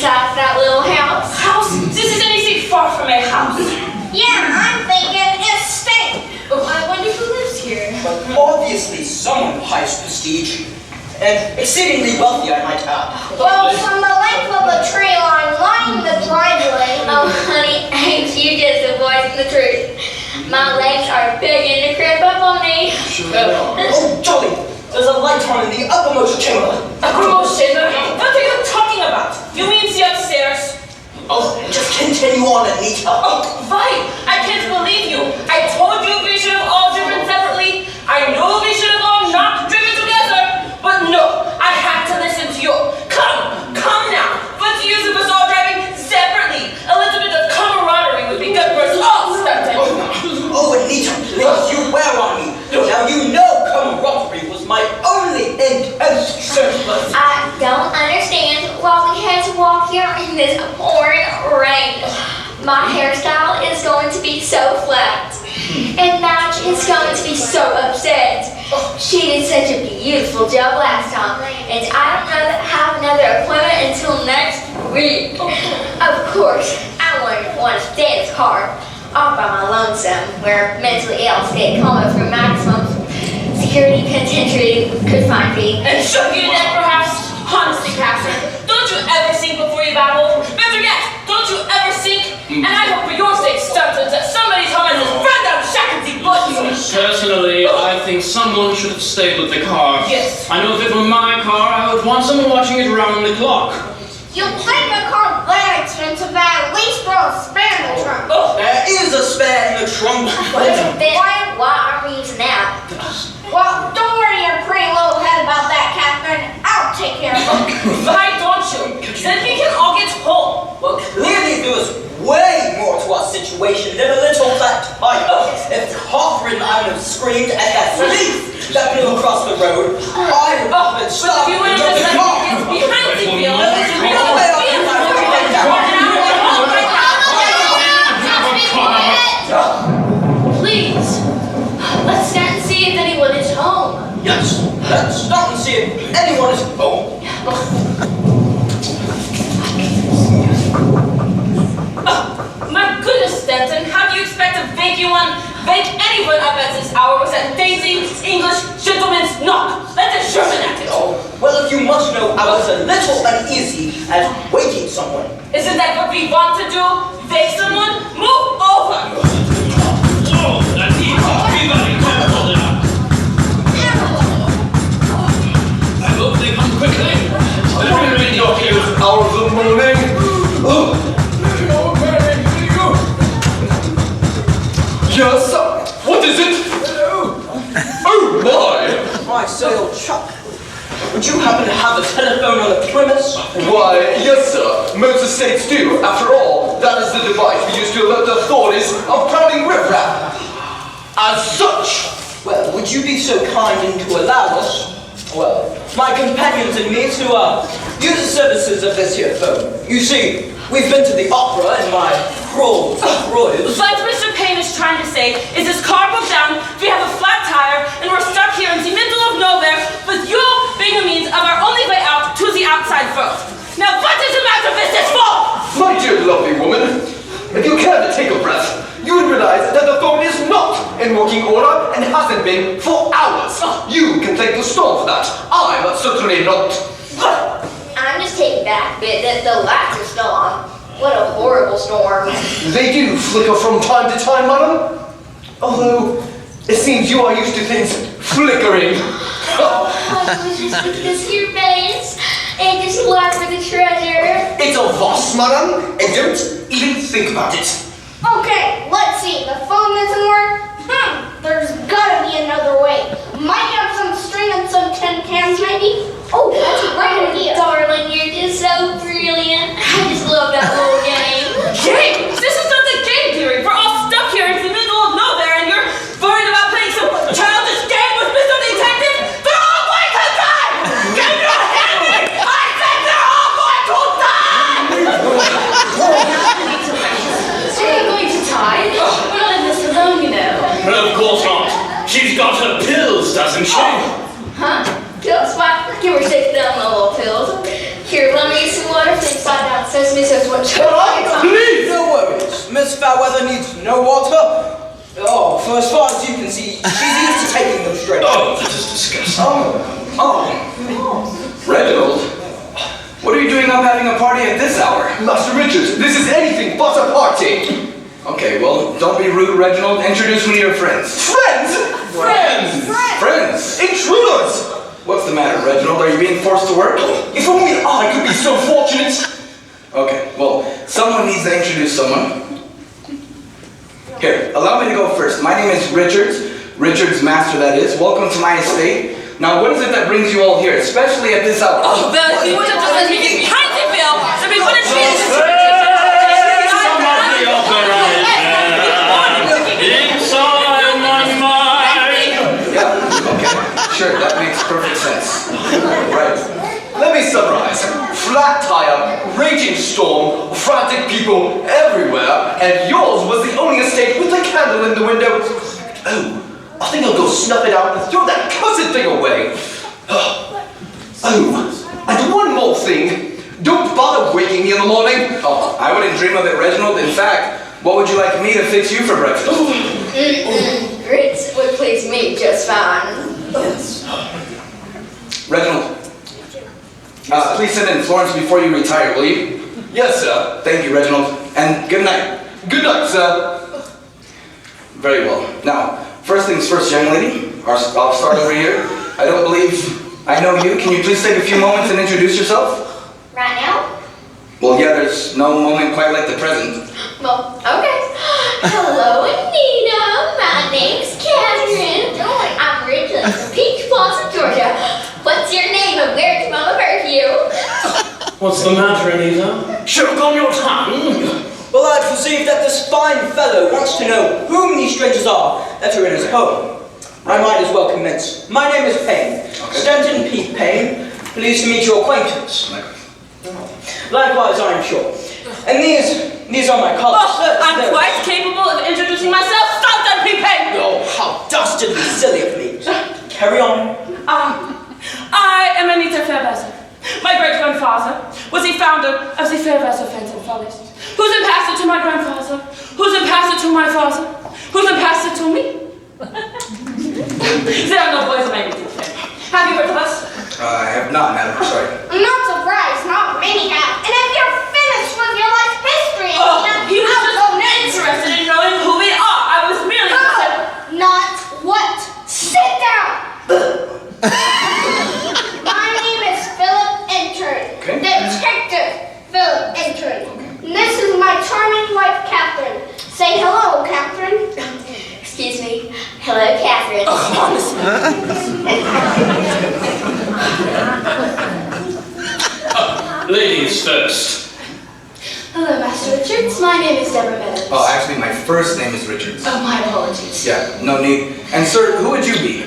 besides that little house? House? This is anything far from a house. Yeah, I'm thinking estate. Oh, I wonder who lives here. But obviously someone of highest prestige. And exceedingly wealthy, I might add. Well, from the length of the tree line lining the driveway. Oh, honey, ain't you just a voice in the truth? My legs are beginning to creep up on me. Oh, jolly! There's a light on in the uppermost chamber. Uppermost chamber? What are you talking about? You mean the upstairs? Oh, just continue on, Anita. Oh, right! I can't believe you! I told you we should have all driven separately. I knew we should have all not driven together. But no, I had to listen to you. Come now. What's the use of us all driving separately? A little bit of camaraderie would be good for us all, Stanton. Oh, Anita, please, you wear on me. Now you know camaraderie was my only intention. I don't understand why we had to walk here in this pouring rain. My hairstyle is going to be so flat. And Madge is going to be so upset. She did such a beautiful job last time, and I don't have another appointment until next week. Of course, I wouldn't want to stay in this car all by my lonesome, where mentally ill state coma through maximum security penitentiary could find me. And should you then perhaps, honestly, Captain, don't you ever sink before you babble? Better yet, don't you ever sink? And I hope for your sake, Stanton, that somebody's home and this run-down shackety butt. Personally, I think someone should have stayed with the car. Yes. I know if it were my car, I would want someone watching it around the clock. You'll think a car that expensive that at least throw a spare in the trunk. Oh, There is a spare in the trunk. Then why are we using that? Well, don't worry your pretty little head about that, Catherine. I'll take care of it. why don't you? Then we can all get home. Well, clearly there was way more to our situation than a little flat tire. If Catherine hadn't have screamed at that leaf that blew across the road, I would have been stopped If you would and have jumped just the car. let me get behind the wheel, please, let's stand and see if anyone is home. Yes, let's stop and see if anyone is home. My goodness, Stanton, how do you expect to wake anyone up at this hour with that dainty English gentleman's knock? Let the German at it. Oh, well, if you must know, I was a little uneasy at waking someone. Isn't that what we want to do? Wake someone? Move over! Oh, that needs everybody careful now. I hope they come quickly. Everybody not here hour of the morning. Yes, what is it? Oh my! My say, old Chuck, would you happen to have a telephone on the premise? Why, yes, sir. Most estates do. After all, that is the device we use to alert the authorities of crowding riffraff. As such, Well, would you be so kind and to allow us, well, my companions and me to, use the services of this here phone? You see, we've been to the opera in my Rolls Royce. What Mr. Payne is trying to say is this car broke down, we have a flat tire, and we're stuck here in the middle of nowhere with you being the means of our only way out to the outside world. Now what is the matter with this phone? my dear lovely woman, if you care to take a breath, you would realize that the phone is not in working order and hasn't been for hours. You can thank the storm for that. I'm certainly not. I'm just taking back a bit that the lights are still on. What a horrible storm. They do flicker from time to time, madam. Although, it seems you are used to things flickering. I was just with this here face and just look for the treasure. It's a loss, madam, and don't even think about it. Okay, let's see. The phone doesn't work? There's gotta be another way. Might have some string and some tin cans, maybe? Oh, that's a great idea. Darling, you're just so brilliant. I just love that little game. Game? This is not the game theory. We're all stuck here in the middle of nowhere and you're worried about playing some childish game with Mr. Detective? They're all going to die! Can you hear me? I said they're all going to die! Are you going to tie? We're not in this alone, you know. Well, of course not. She's got her pills, doesn't she? Huh? says Mrs. Woodchuck. Please! No worries. Miss Fairweather needs no water. Oh, for as far as you can see, she's used to taking them straight. Oh, that is disgusting. Reginald, what are you doing up having a party at this hour? Master Richard, this is anything but a party. Okay, well, don't be rude, Reginald. Introduce me to your friends. Friends? Friends? Intruders! What's the matter, Reginald? Are you being forced to work? If only I could be so fortunate. Okay, well, someone needs to introduce someone. Here, allow me to go first. My name is Richard's master, that is. Welcome to my estate. Now, what is it that brings you all here, especially at this hour? Oh, Bill, if you would have just let me get behind you, Bill, then we wouldn't be Inside my mind. Yeah, okay. Sure, that makes perfect sense. Right. Let me summarize. Flat tire, raging storm, frantic people everywhere, and yours was the only estate with a candle in the window. Oh, I think I'll go snuff it out and throw that cursed thing away. Oh, and one more thing. Don't bother waking me in the morning. Oh, I wouldn't dream of it, Reginald. In fact, what would you like me to fix you for breakfast? Grits would please me just fine. Reginald, please send in Florence before you retire, will you? Yes, sir. Thank you, Reginald. And good night. Good night, sir. Very well. Now, first things first, young lady. I'll start over here. I don't believe I know you. Can you please take a few moments and introduce yourself? Right now? Well, yeah, there's no moment quite like the present. Well, okay. Hello, Anita. My name's Catherine. I'm originally from Peach Blossom, Georgia. What's your name and where's Mama birth you? What's the matter, Anita? Choke on your tongue. Well, I perceive that this fine fellow wants to know whom these strangers are that are in his home. I might as well commence. My name is Payne. Stanton P. Payne. Pleased to meet your acquaintance. Likewise, I'm sure. And these are my colleagues. Oh, I'm quite capable of introducing myself. Stop that, Pete! Oh, how dastardly silly of me. Carry on. I am Anita Fairweather. My great-grandfather was the founder of the Fairweather Friends and Follies. Who's a pastor to my grandfather? Who's a pastor to my father? Who's a pastor to me? There are no boys in my native family. Have you heard of us? I have not, madam. Sorry. I'm not surprised, not many have. And if you're finished with your life history, He was just interested in knowing who we are. I was merely not what? Sit down! My name is Philip Intern. Okay. Detective Philip Intern. And this is my charming wife, Catherine. Say hello, Catherine. Excuse me. Hello, Catherine. Ladies first. Hello, Master Richards. My name is Deborah Meadows. Oh, actually, my first name is Richards. Oh, my apologies. Yeah, no need. And sir, who would you be?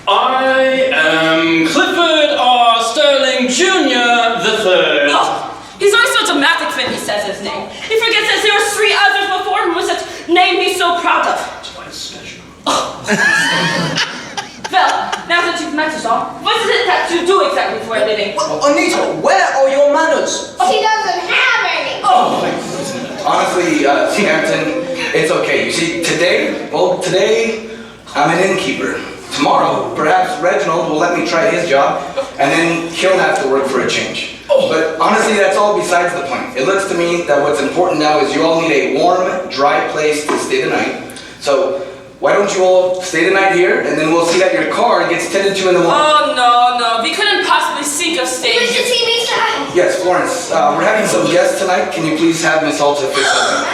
I am Clifford R. Sterling Jr. the Third. Oh, he's always so dramatic when he says his name. He forgets that there were 3 others before him with such name he's so proud of. That's why it's special. Well, now that you've met us all, what is it that you do exactly for a living? Well, Anita, where are your manners? She doesn't have any. Honestly, Hampton, it's okay. You see, today I'm an innkeeper. Tomorrow, perhaps Reginald will let me try his job, and then he'll have to work for a change. But honestly, that's all besides the point. It looks to me that what's important now is you all need a warm, dry place to stay the night. So, why don't you all stay the night here, and then we'll see that your car gets tended to in the morning. Oh, no. We couldn't possibly think of staying We should here. see me, sir. Yes, Florence, we're having some guests tonight. Can you please have Miss Alta fix something?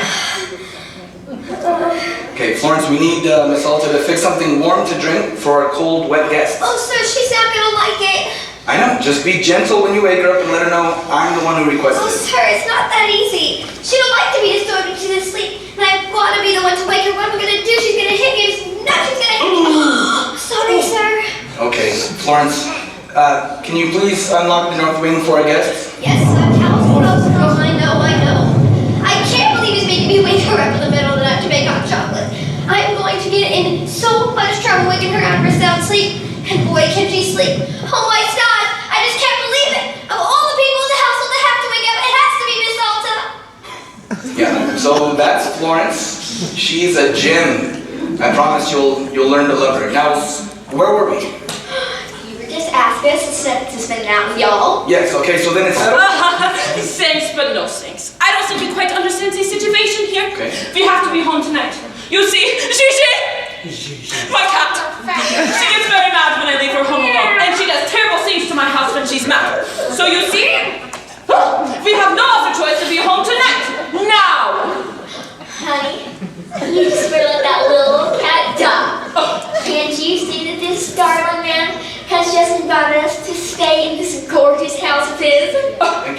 Okay, Florence, we need Miss Alta to fix something warm to drink for our cold, wet guests. Oh, sir, she's not gonna like it. I know, just be gentle when you wake her up and let her know I'm the one who requested Oh, it. sir, it's not that easy. She don't like to be disturbed when she's asleep, and I want to be the one to wake her. What am I gonna do? She's gonna hit me. No, she's gonna hit me. Sorry, sir. Okay, Florence, can you please unlock the north wing for our guests? Yes, sir. Household of girl. I know. I can't believe he's making me wake her up in the middle of the night to make hot chocolate. I am going to get in so much trouble waking her out of her sound sleep. And boy, can she sleep. Oh my God, I just can't believe it. Of all the people in the household that have to wake up, it has to So that's Florence. She's a gem. I promise you'll learn to love her. Now, where were we? You were just asking us to spend an hour with y'all. Yes, okay, so then it's settled? Thanks, but no thanks. I don't think you quite understand the situation here. Okay. We have to be home tonight. You see, my cat. She gets very mad when I leave her home alone, and she does terrible things to my house when she's mad. So you see, we have no other choice to be home tonight. Now! Honey, you just better let that little cat die. Can't you see that this startling man has just invited us to stay in this gorgeous house of his?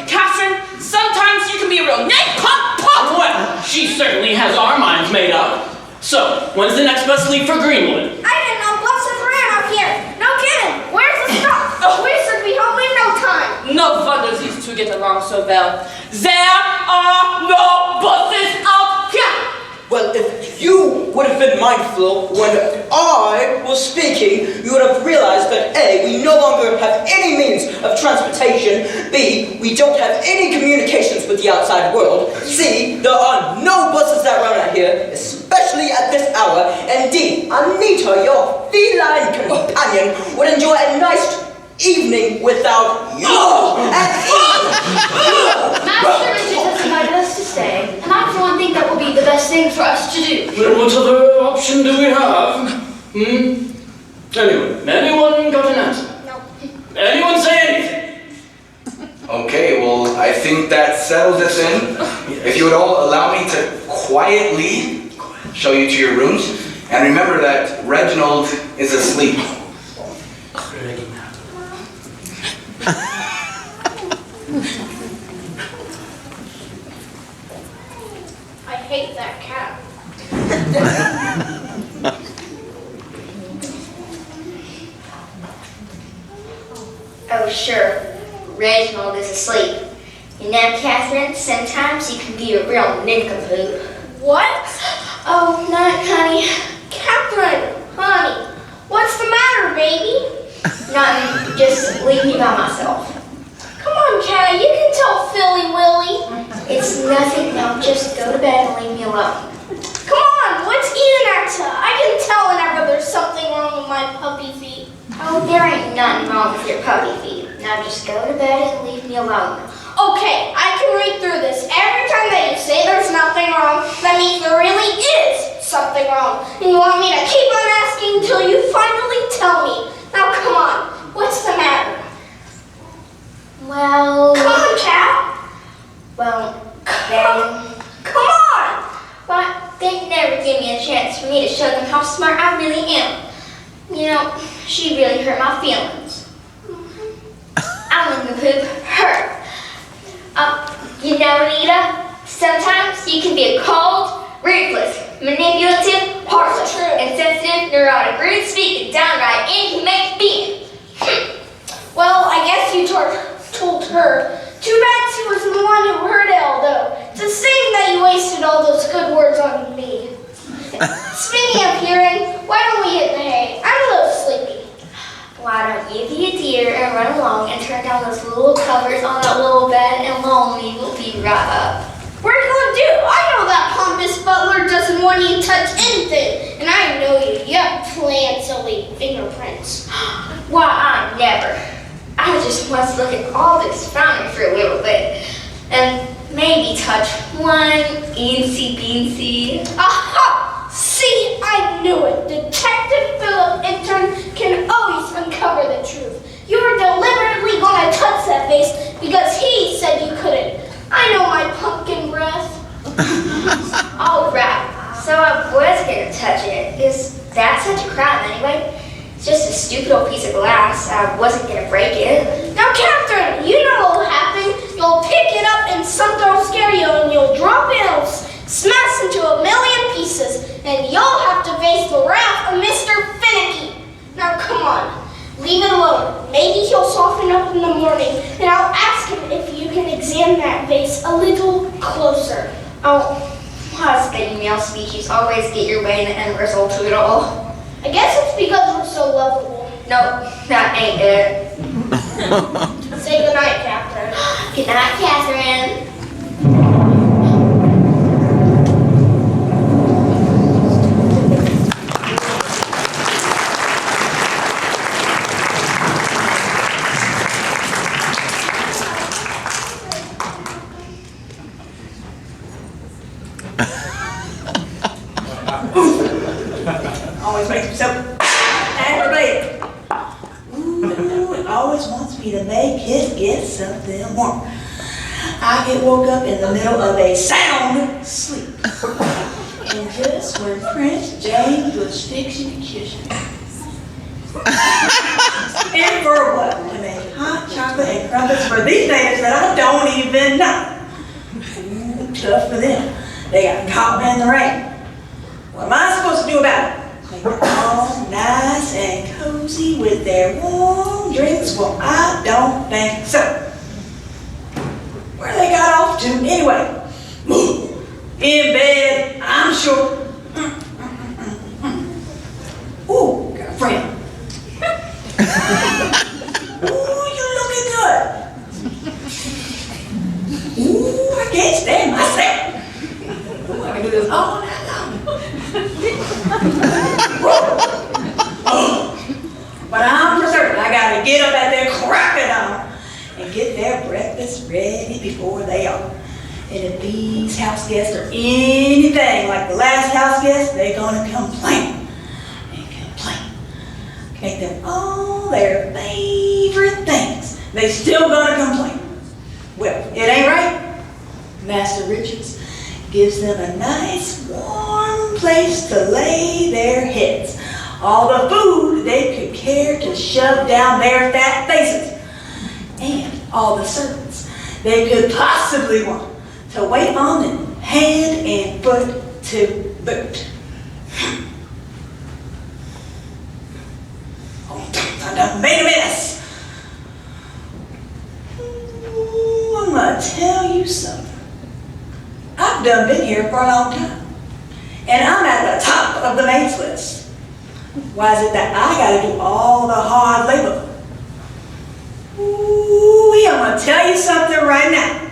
Catherine, sometimes you can be a real nincompoop. Well, she certainly has our minds made up. So, when's the next bus leave for Greenwood? I didn't know buses ran up here. No kidding. Where's the stop? We should be home in no time. No wonder these two get along so well. There are no buses out here. Well, if you would have been mindful when I was speaking, you would have realized that A, we no longer have any means of transportation, B, we don't have any communications with the outside world, C, there are no buses that run out here, especially at this hour, and D, Anita, your feline companion, would enjoy a nice evening without you. Master Richard has invited us to stay, and I for one think that will be the best thing for us to do. Well, what other option do we have? Anyway, anyone got an answer? No. Anyone say anything? Okay, well, I think that settles it then. If you would all allow me to quietly show you to your rooms, and remember that Reginald is asleep. I hate that cat. Oh, sure. Reginald is asleep. You know, Catherine, sometimes you can be a real nincompoop. What? Oh, not honey. Catherine, honey, what's the matter, baby? Nothing. Just leave me by myself. Come on, cat, you can tell Philly Willy. It's nothing. Now just go to bed and leave me alone. Come on, what's eating at ya? I can tell whenever there's something wrong with my puppy feet. Oh, there ain't nothing wrong with your puppy feet. Now just go to bed and leave me alone. Okay, I can read through this. Every time that you say there's nothing wrong, that means there really is something wrong. And you want me to keep on asking until you finally tell me. Now come on, what's the matter? Well, Come on, cat. well, then, Come on. but they never give me a chance for me to show them how smart I really am. You know, she really hurt my feelings. I'm in the poop, her. You know, Anita, sometimes you can be a cold, ruthless, manipulative, heartless, insensitive, neurotic, rude, speaking, downright inhumane being. Well, I guess you told her. Too bad she was the one who heard it all, though. It's a shame that you wasted all those good words on me. Speaking of hearing, why don't we hit the hay? I'm a little sleepy. Why don't you be a dear and run along and turn down those little covers on that little bed and Lonely will be right up. What are you gonna do? I know that pompous butler doesn't want you to touch anything. And I know you. You have plants to leave fingerprints. Why, I never. I just want to look at all this fountain for a little bit and maybe touch one eensy beensy. Aha! See, I knew it. Detective Philip Intern can always uncover the truth. You were deliberately gonna touch that vase because he said you couldn't. I know my pumpkin breath. All right, so I was gonna touch it. Is that such a crime anyway? It's just a stupid old piece of glass. I wasn't gonna break it. Now, Catherine, you know what'll happen. You'll pick it up and something will scare you and you'll drop it and it'll smash into a million pieces. And you'll have to face the wrath of Mr. Finicky. Now, come on. Leave it alone. Maybe he'll soften up in the morning and I'll ask him if you can examine that vase a little closer. Oh, why does the email species always get your way in the end result to it all? I guess it's because we're so lovable. Nope, that ain't it. Say goodnight, Catherine. Good night, Catherine. always wants me to make his get something warm. I get woke up in the middle of a sound sleep. And just when Prince James was fixing to kiss me. And for what? To make hot chocolate and crumpets for these natives that I don't even know. Ooh, tough for them. They got caught in the rain. What am I supposed to do about it? Make it all nice and cozy with their warm drinks? Well, I don't think so. Where they got off to anyway? In bed, I'm sure. Ooh, got a friend. Ooh, you looking good. Ooh, I can't stand myself. Ooh, I can do this all night long. But I'm for certain I gotta get up at their crack of dawn and get their breakfast ready before they are. And if these house guests are anything like the last house guest, they're gonna complain and complain. Make them all their favorite things. They still gonna complain. Well, it ain't right. Master Richards gives them a nice warm place to lay their heads. All the food they could care to shove down their fat faces. And all the servants they could possibly want to wait on them hand and foot to boot. Oh, I done made a mess. Ooh, I'm gonna tell you something. I've done been here for a long time. And I'm at the top of the mates list. Why is it that I gotta do all the hard labor? Ooh, I'm gonna tell you something right now.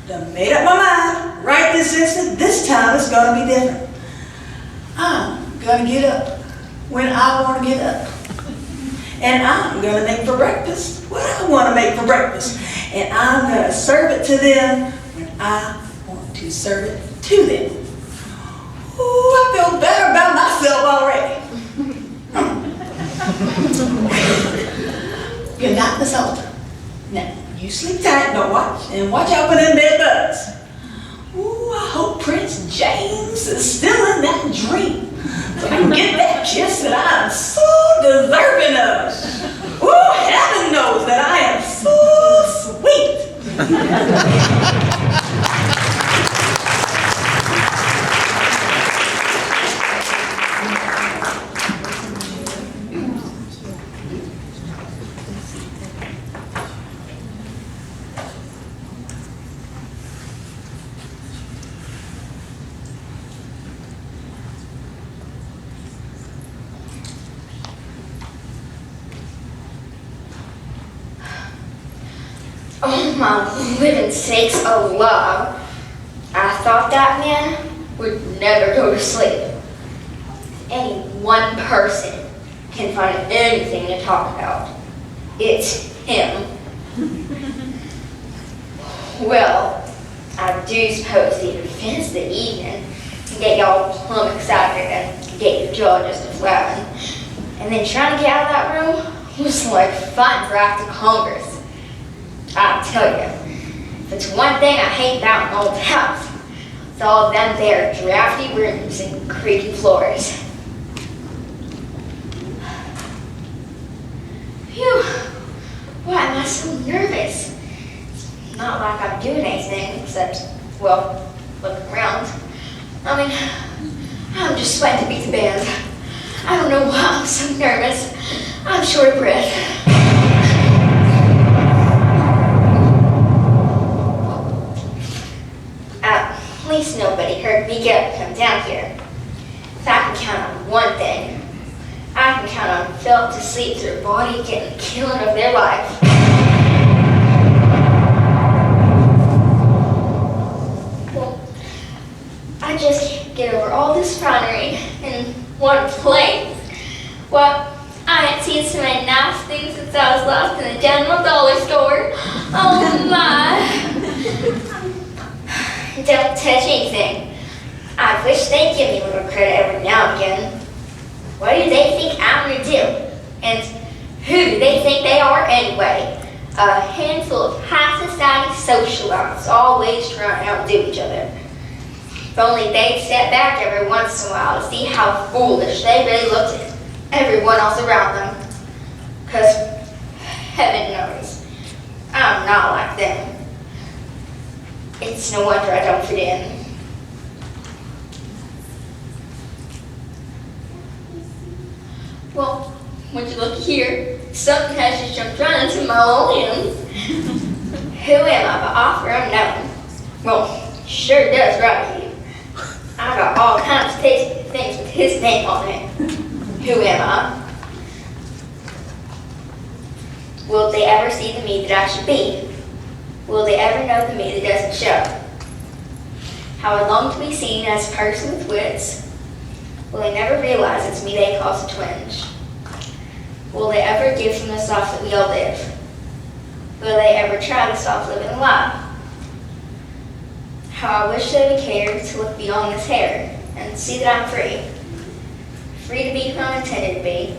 Done made up my mind right this instant. This time it's gonna be different. I'm gonna get up when I wanna get up. And I'm gonna make for breakfast what I wanna make for breakfast. And I'm gonna serve it to them when I want to serve it to them. Ooh, I feel better about myself already. Good night, Miss Holter. Now, you sleep tight, but watch out for them bed bugs. Ooh, I hope Prince James is still in that dream. So I can get that kiss that I am so deserving of. Ooh, heaven knows that I am so sweet. Oh my living sakes alive. I thought that man would never go to sleep. Any one person can find anything to talk about. It's him. Well, I do suppose he'd finish the evening and get y'all plumb excited and get your jaw just a-flapping. And then trying to get out of that room was like fighting for Act of Congress. I tell you, if it's one thing I hate about an old house, it's all them there drafty rooms and creaky floors. Phew, why am I so nervous? It's not like I'm doing anything except, well, look around. I mean, I'm just sweating to beat the band. I don't know why I'm so nervous. I'm short of breath. At least nobody heard me get up and come down here. If I can count on one thing, I can count on Philip to sleep through a body getting the killing of their life. Well, I just can't get over all this finery in one place. Well, I haven't seen so many nice things since I was lost in the general dollar store. Oh my! Don't touch anything. I wish they'd give me a little credit every now and again. What do they think I'm gonna do? And Who do they think they are anyway? A handful of high society socialites, always trying to outdo each other. If only they'd step back every once in a while to see how foolish they really looked at everyone else around them. Because heaven knows, I'm not like them. It's no wonder I don't fit in. Well, would you look here? Something has just jumped right into my little hand. Who am I but offer unknown? Well, sure does right here. I got all kinds of tasty things with his name on it. Who am I? Will they ever see the me that I should be? Will they ever know the me that doesn't show? How I long to be seen as a person with wits. Will they never realize it's me they cause a twinge? Will they ever give from the life that we all live? Will they ever try to stop living a lie? How I wish they would care to look beyond this hair and see that I'm free. Free to be who I'm intended to be.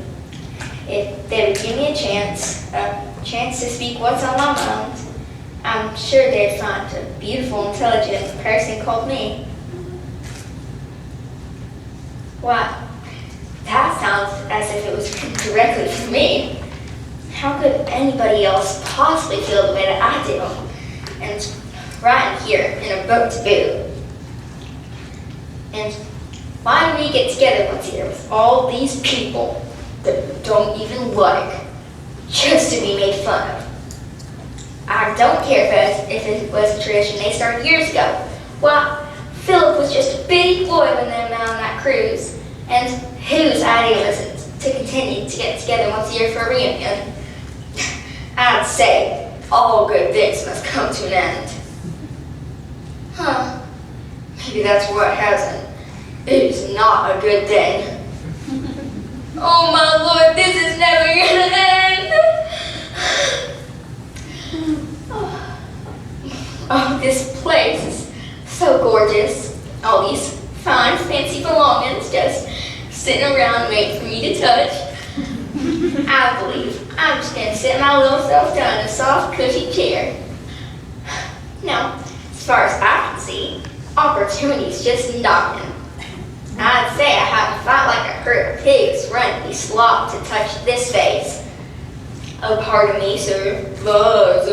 If they would give me a chance to speak what's on my mind, I'm sure they'd find a beautiful, intelligent person called me. Wow, that sounds as if it was directly for me. How could anybody else possibly feel the way that I do? And right in here, in a boat to boot. And why do we get together once a year with all these people that we don't even like, just to be made fun of? I don't care if it was a tradition they started years ago. Why, Philip was just a big boy when they went on that cruise. And whose idea was it to continue to get together once a year for a reunion? I'd say all good things must come to an end. Huh. Maybe that's what hasn't. It is not a good thing. Oh my Lord, this is never gonna end. Oh, this place is so gorgeous. All these fine, fancy belongings just sitting around waiting for me to touch. I believe I'm just gonna sit my little self down in a soft, cushy chair. Now, as far as I can see, opportunity's just knocking. I'd say I have to fight like a herd of pigs running these slops to touch this face. Oh, pardon me, sir. Buzz.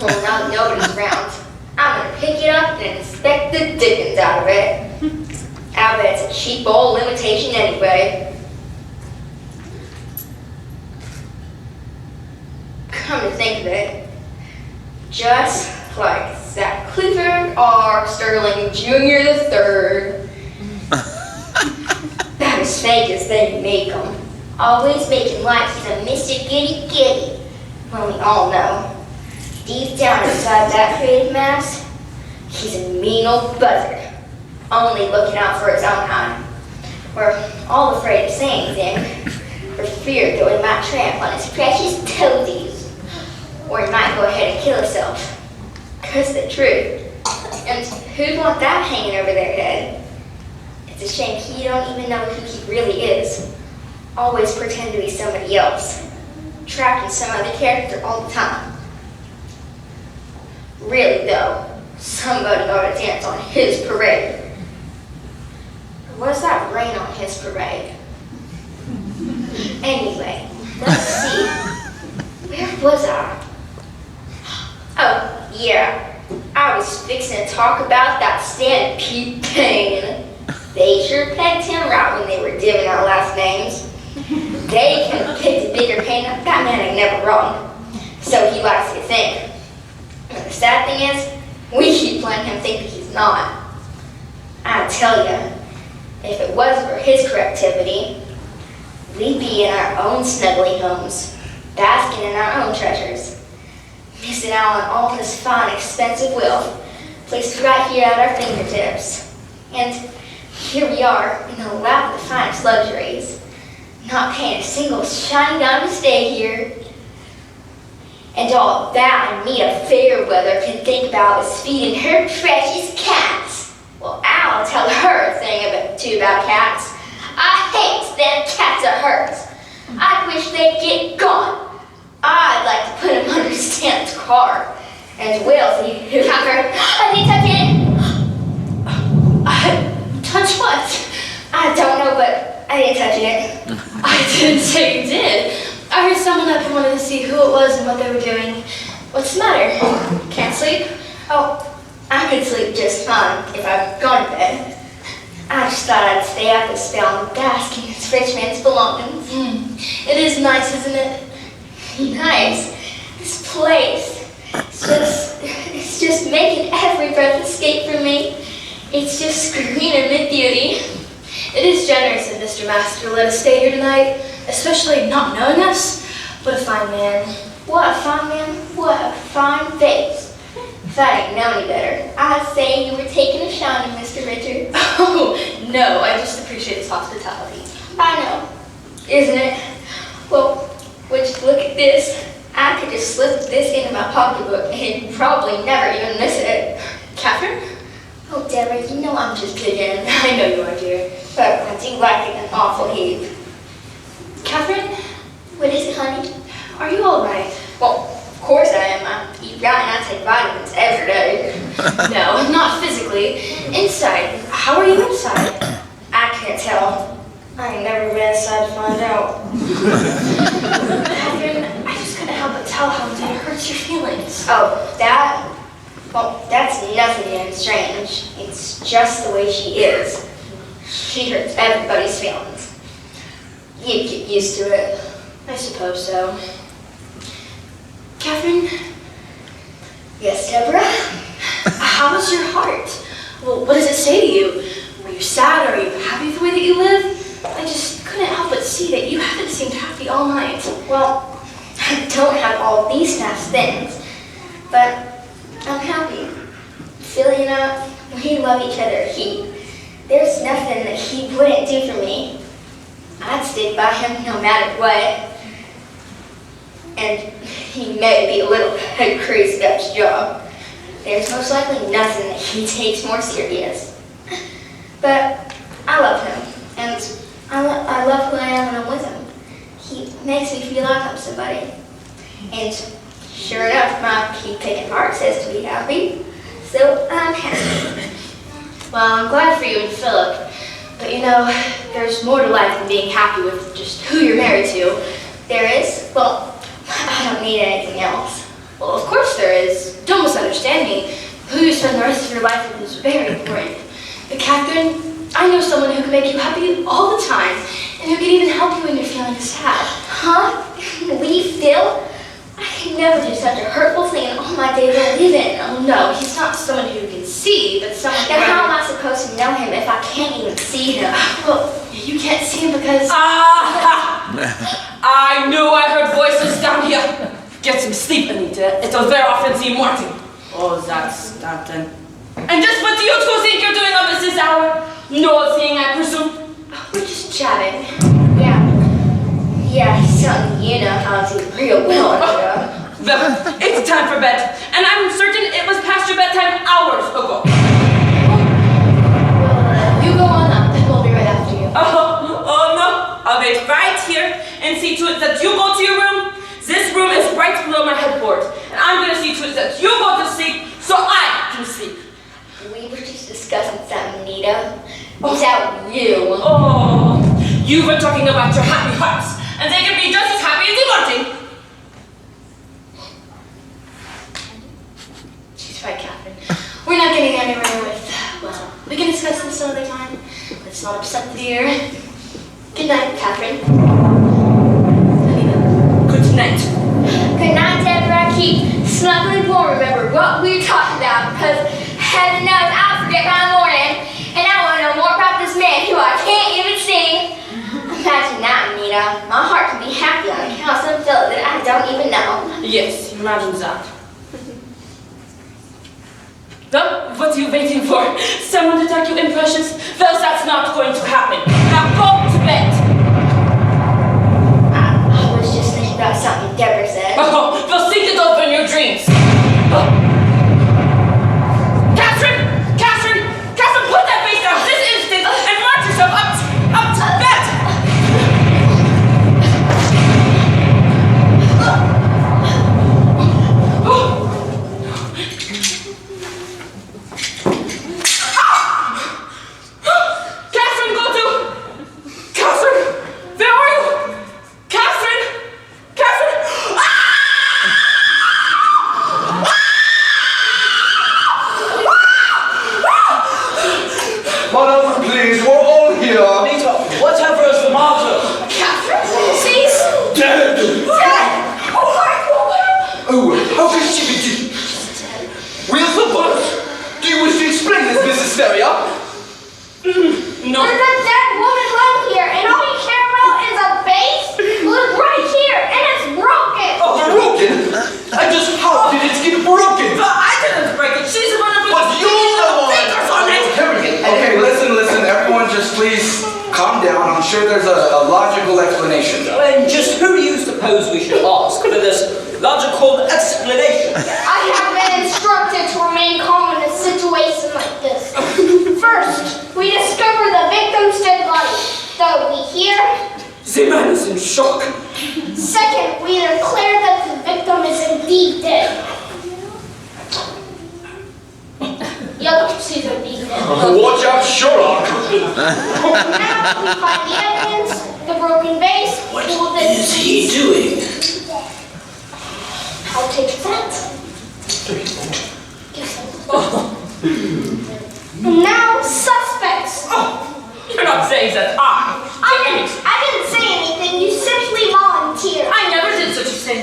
Well, now that nobody's around, I'm gonna pick it up and inspect the dickens out of it. I bet it's a cheap old imitation anyway. Come to think of it, just like Zach Clifford or Sterling Jr. III. About as fake as they make them. Always making like he's a Mr. Giddy Giddy. Well, we all know, deep down inside that creative mask, he's a mean old buzzard, only looking out for his own hide. We're all afraid of saying anything, for fear that we might trample on his precious toesies, or he might go ahead and kill himself. 'Cause the truth, and who'd want that hanging over their head? It's a shame he don't even know who he really is. Always pretend to be somebody else, trapped in some other character all the time. Really though, somebody ought to dance on his parade. Or was that rain on his parade? Anyway, let's see. Where was I? Oh, yeah. I was fixing to talk about that Stampede Payne. They sure pegged him right when they were divvying out last names. They could have picked a bigger pain. That man ain't never wrong. So he likes to think. And the sad thing is, we keep letting him think that he's not. I tell you, if it wasn't for his correctivity, we'd be in our own snuggly homes, basking in our own treasures, missing out on all his fine, expensive wealth, placed right here at our fingertips. And here we are, in the lap of the finest luxuries, not paying a single shiny dime to stay here. And all that Anita Fairweather can think about is feeding her precious cats. Well, I'll tell her a thing or two about cats. I hate them cats of hers. I wish they'd get gone. I'd like to put him under Stan's car. And Will, who got her, I didn't touch it. Touch what? I don't know, but I didn't touch it. I didn't say you did. I heard someone up and wanted to see who it was and what they were doing. What's the matter? Can't sleep? Oh, I could sleep just fine if I'd gone to bed. I just thought I'd stay up and spell on the desk in this rich man's belongings. It is nice, isn't it? Nice. This place. It's just making every breath escape from me. It's just screaming with beauty. It is generous of Mr. Master to let us stay here tonight, especially not knowing us. What a fine man. What a fine man. What a fine face. If I didn't know any better, I'd say you were taking a shine at Mr. Richard. Oh, no, I just appreciate his hospitality. I know. Isn't it? Well, would you look at this? I could just slip this into my pocketbook and you'd probably never even miss it. Catherine? Oh, Deborah, you know I'm just kidding. I know you are, dear. But I do like it an awful heap. Catherine, What is it, honey? are you all right? Well, of course I am. I eat right and I take vitamins every day. No, not physically. Inside. How are you inside? I can't tell. I ain't never been inside to find out. Catherine, I just couldn't help but tell how it hurts your feelings. Oh, that? Well, that's nothing strange. It's just the way she is. She hurts everybody's feelings. You'd get used to it. I suppose so. Catherine, Yes, Deborah? how is your heart? Well, what does it say to you? Are you sad? Are you happy with the way that you live? I just couldn't help but see that you haven't seemed happy all night. Well, I don't have all these nice things, but I'm happy. Philly and I, we love each other a heap. There's nothing that he wouldn't do for me. I'd stick by him no matter what. And he may be a little bit crazy about his job. There's most likely nothing that he takes more serious. But I love him, and I love who I am when I'm with him. He makes me feel like I'm somebody. And sure enough, my key picking heart says to be happy, so I'm happy. Well, I'm glad for you and Philip. But you know, there's more to life than being happy with just who you're married to. There is? Well, I don't need anything else. Well, of course there is. Don't misunderstand me. Who you spend the rest of your life with is very important. But Catherine, I know someone who can make you happy all the time, and who can even help you when you're feeling sad. Huh? Leave Phil? I could never do such a hurtful thing in all my days of living. Oh no, he's not someone who can see, but someone who... Then how am I supposed to know him if I can't even see him? Well, you can't see him because... I knew I heard voices down here. Get some sleep, Anita. It was very offensive Martin. Oh, that's Stanton. And just what do you two think you're doing up at this hour? No thing, I presume. We're just chatting. Yeah, son, you know how to do real well, Anita. Well, it's time for bed. And I'm certain it was past your bedtime hours ago. Well, you go on up, and we'll be right after you. Oh no. I'll wait right here and see to it that you go to your room. This room is right below my headboard. And I'm going to see to it that you go to sleep so I can sleep. We were just discussing something, Anita. Without you. Oh, you were talking about your happy hearts. And they can be just as happy as they want to. She's right, Catherine. We're not getting anywhere with... Well, we can discuss this another time. Let's not upset the dear. Good night, Catherine. Good night. Good night, Deborah. Keep snugly warm. Remember what we talked about, because heaven knows I'll forget by the morning, and I want to know more about this man who I can't even see. Imagine that, Anita. My heart can be happy on account of some fellow that I don't even know. Yes, imagine that. Well, what are you waiting for? Someone to tuck you in, precious? Well, that's not going to happen. Now go to bed. I was just thinking about something Deborah said. Oh, well, think it over in your dreams. Catherine, put that face down this instant and march yourself up to bed. Oh, how could she be dead? Where's the bus? Do you wish to explain this, Mrs. Steria? No. There's a dead woman right here, and all you care about is a vase? Look right here, and it's broken. Oh, broken? How did it get broken? But I didn't break it. She's the one who But you're the one! fingers on it. Okay, listen, everyone just please calm down. I'm sure there's a logical explanation. And just who do you suppose we should ask for this logical explanation? I have been instructed to remain calm in a situation like this. First, we discover the victim's dead body. That would be here. The man is in shock. Second, we declare that the victim is indeed dead. Yup, she's indeed dead. Watch out, Sherlock! Now we find the evidence, the broken vase. What is he doing? I'll take that. And now, suspects. You're not saying that I didn't say anything. You simply volunteered. I never did such a thing.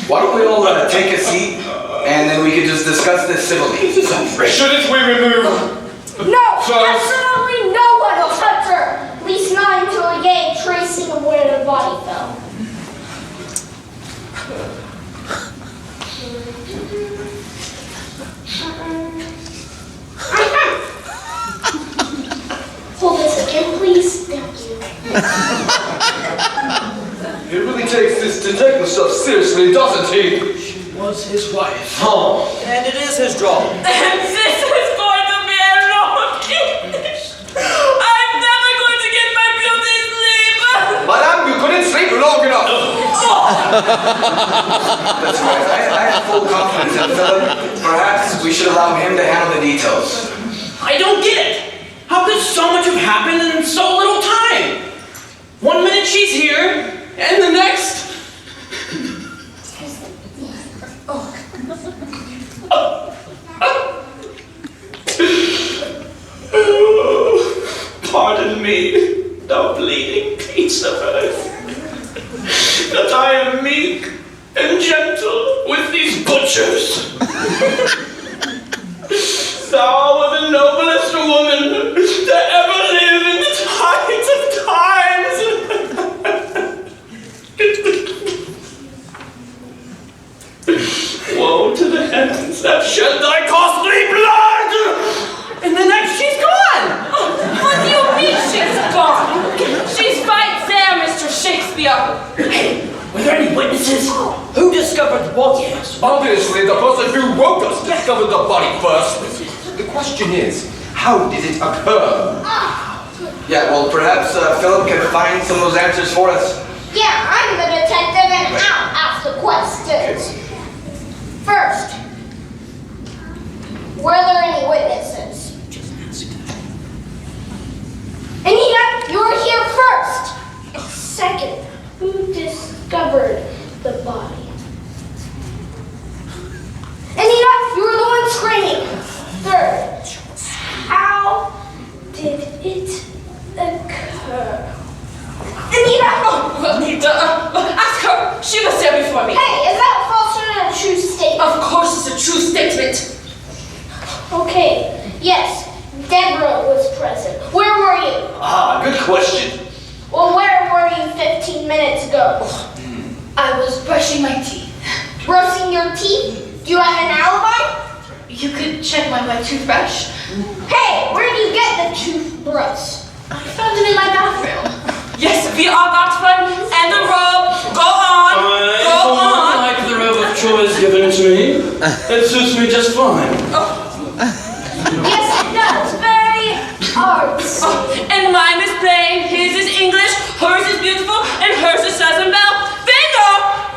Why don't we all take a seat and then we can just discuss this civilly? Shouldn't we remove... No, absolutely no one will touch her. At least not until a gate tracing of where the body fell. Hold this again, please. Thank you. He really takes this detective stuff seriously, doesn't he? She was his wife. Oh. And it is his job. And this is going to be a long finish. I'm never going to get my beauty sleep. Madame, you couldn't sleep long enough. That's right. I have full confidence in Philip. Perhaps we should allow him to handle the details. I don't get it. How could so much have happened in so little time? 1 minute she's here, and the next... Pardon me, thou bleeding piece of earth, that I am meek and gentle with these butchers. Thou art the noblest woman that ever lived in the tides of times. Woe to the hands that shed thy costly blood! And the next she's gone! What do you mean she's gone? She's right there, Mr. Shakespeare. Hey, were there any witnesses? Who discovered the body? Obviously, the person who wrote us discovered the body first. The question is, how did it occur? Yeah, well, perhaps Philip can find some of those answers for us. Yeah, I'm the detective and I'll ask the questions. First, were there any witnesses? Anita, you were here first. Second, who discovered the body? Anita, you were the one screaming. Third, how did it occur? Anita! Ask her. She was there before me. Hey, is that false or a true statement? Of course it's a true statement. Okay, yes, Deborah was present. Where were you? Ah, good question. Well, where were you 15 minutes ago? I was brushing my teeth. Brushing your teeth? Do you have an alibi? You could check my wet toothbrush. Hey, where did you get the toothbrush? I found it in my bathroom. Yes, we all got fun. And the robe. Go on. Go on. I like the robe of choice given to me. It suits me just fine. Yes, it does. Very artsy. And mine is plain. His is English. Hers is beautiful. And hers is Southern Belle. Bingo!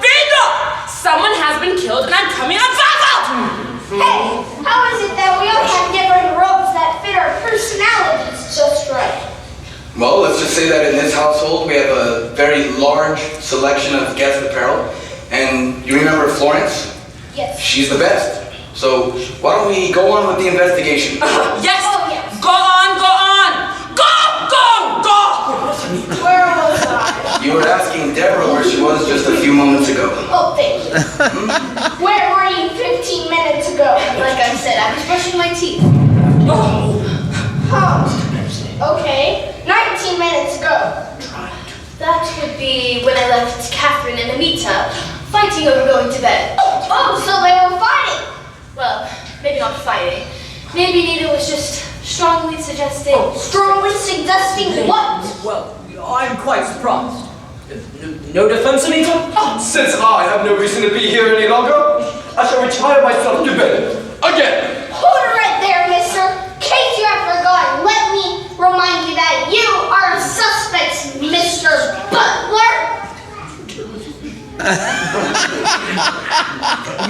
Bingo! Someone has been killed and I'm coming on top out! Hey, how is it that we all have different robes that fit our personalities just right? Well, let's just say that in this household we have a very large selection of guest apparel. And you remember Florence? Yes. She's the best. So why don't we go on with the investigation? Yes! Oh, yes. Go on, go on! Go, go, go! Where was I? You were asking Deborah where she was just a few moments ago. Oh, thank you. Where were you 15 minutes ago? Like I said, I was brushing my teeth. Huh. Okay. 19 minutes ago. That would be when I left Catherine and Anita fighting over going to bed. Oh, so they were fighting. Well, maybe not fighting. Maybe Anita was just strongly suggesting. Strongly suggesting what? Well, I'm quite surprised. No defense, Anita? Since I have no reason to be here any longer, I shall retire myself to bed. Again! Hold it right there, mister. In case you have forgotten, let me remind you that you are a suspect, Mr. Butler.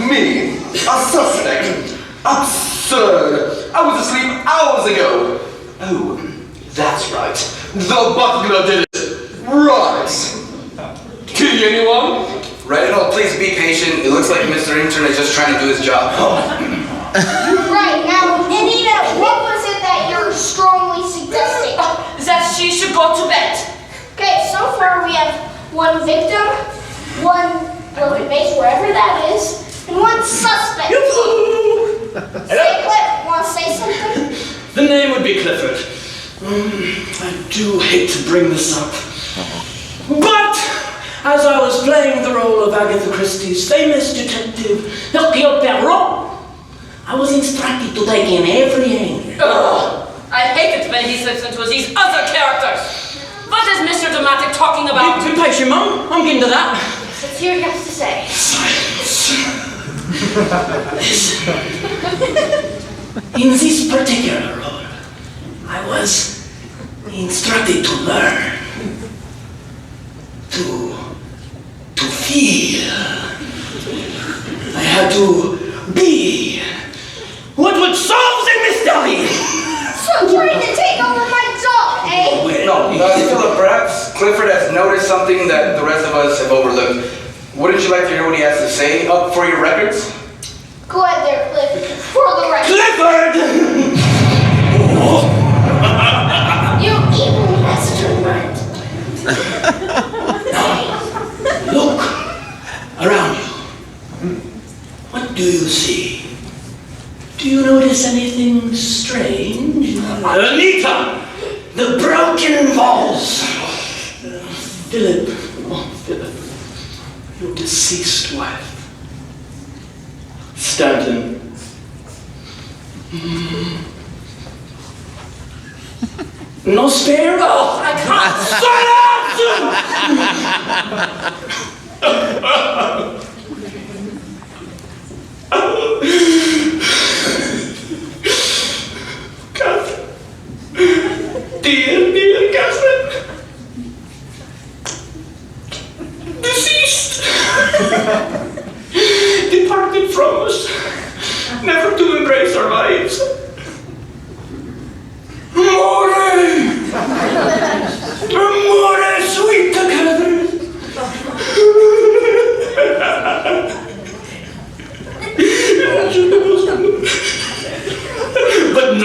Me? A suspect? Absurd! I was asleep hours ago! Oh, that's right. The butler did it! Right! Key, anyone? Reginald, please be patient. It looks like Mr. Intern is just trying to do his job. Right, now, Anita, what was it that you're strongly suggesting? That she should go to bed. Okay, so far we have one victim, one broken base, wherever that is, and one suspect. Say, Cliff, want to say something? The name would be Clifford. I do hate to bring this up. But, as I was playing the role of Agatha Christie's famous detective, Hercule Poirot, I was instructed to take in every angle. I hate it when he slips into these other characters. What is Mr. Dramatic talking about? Be patient, Mum. I'm getting to that. Let's hear what he has to say. In this particular role, I was instructed to learn, to feel. I had to be what would solve the mystery. So trying to take over my job, eh? No, Philip, perhaps Clifford has noticed something that the rest of us have overlooked. Wouldn't you like to hear what he has to say up for your records? Go ahead there, Cliff, for the record. Clifford! You evil mastermind. Look around you. What do you see? Do you notice anything strange? Anita! The broken walls! Philip, your deceased wife. Stanton. No spare? Oh, I can't! Catherine. Dear Catherine. Deceased. Departed from us, never to embrace our lives. More sweet Catherine. But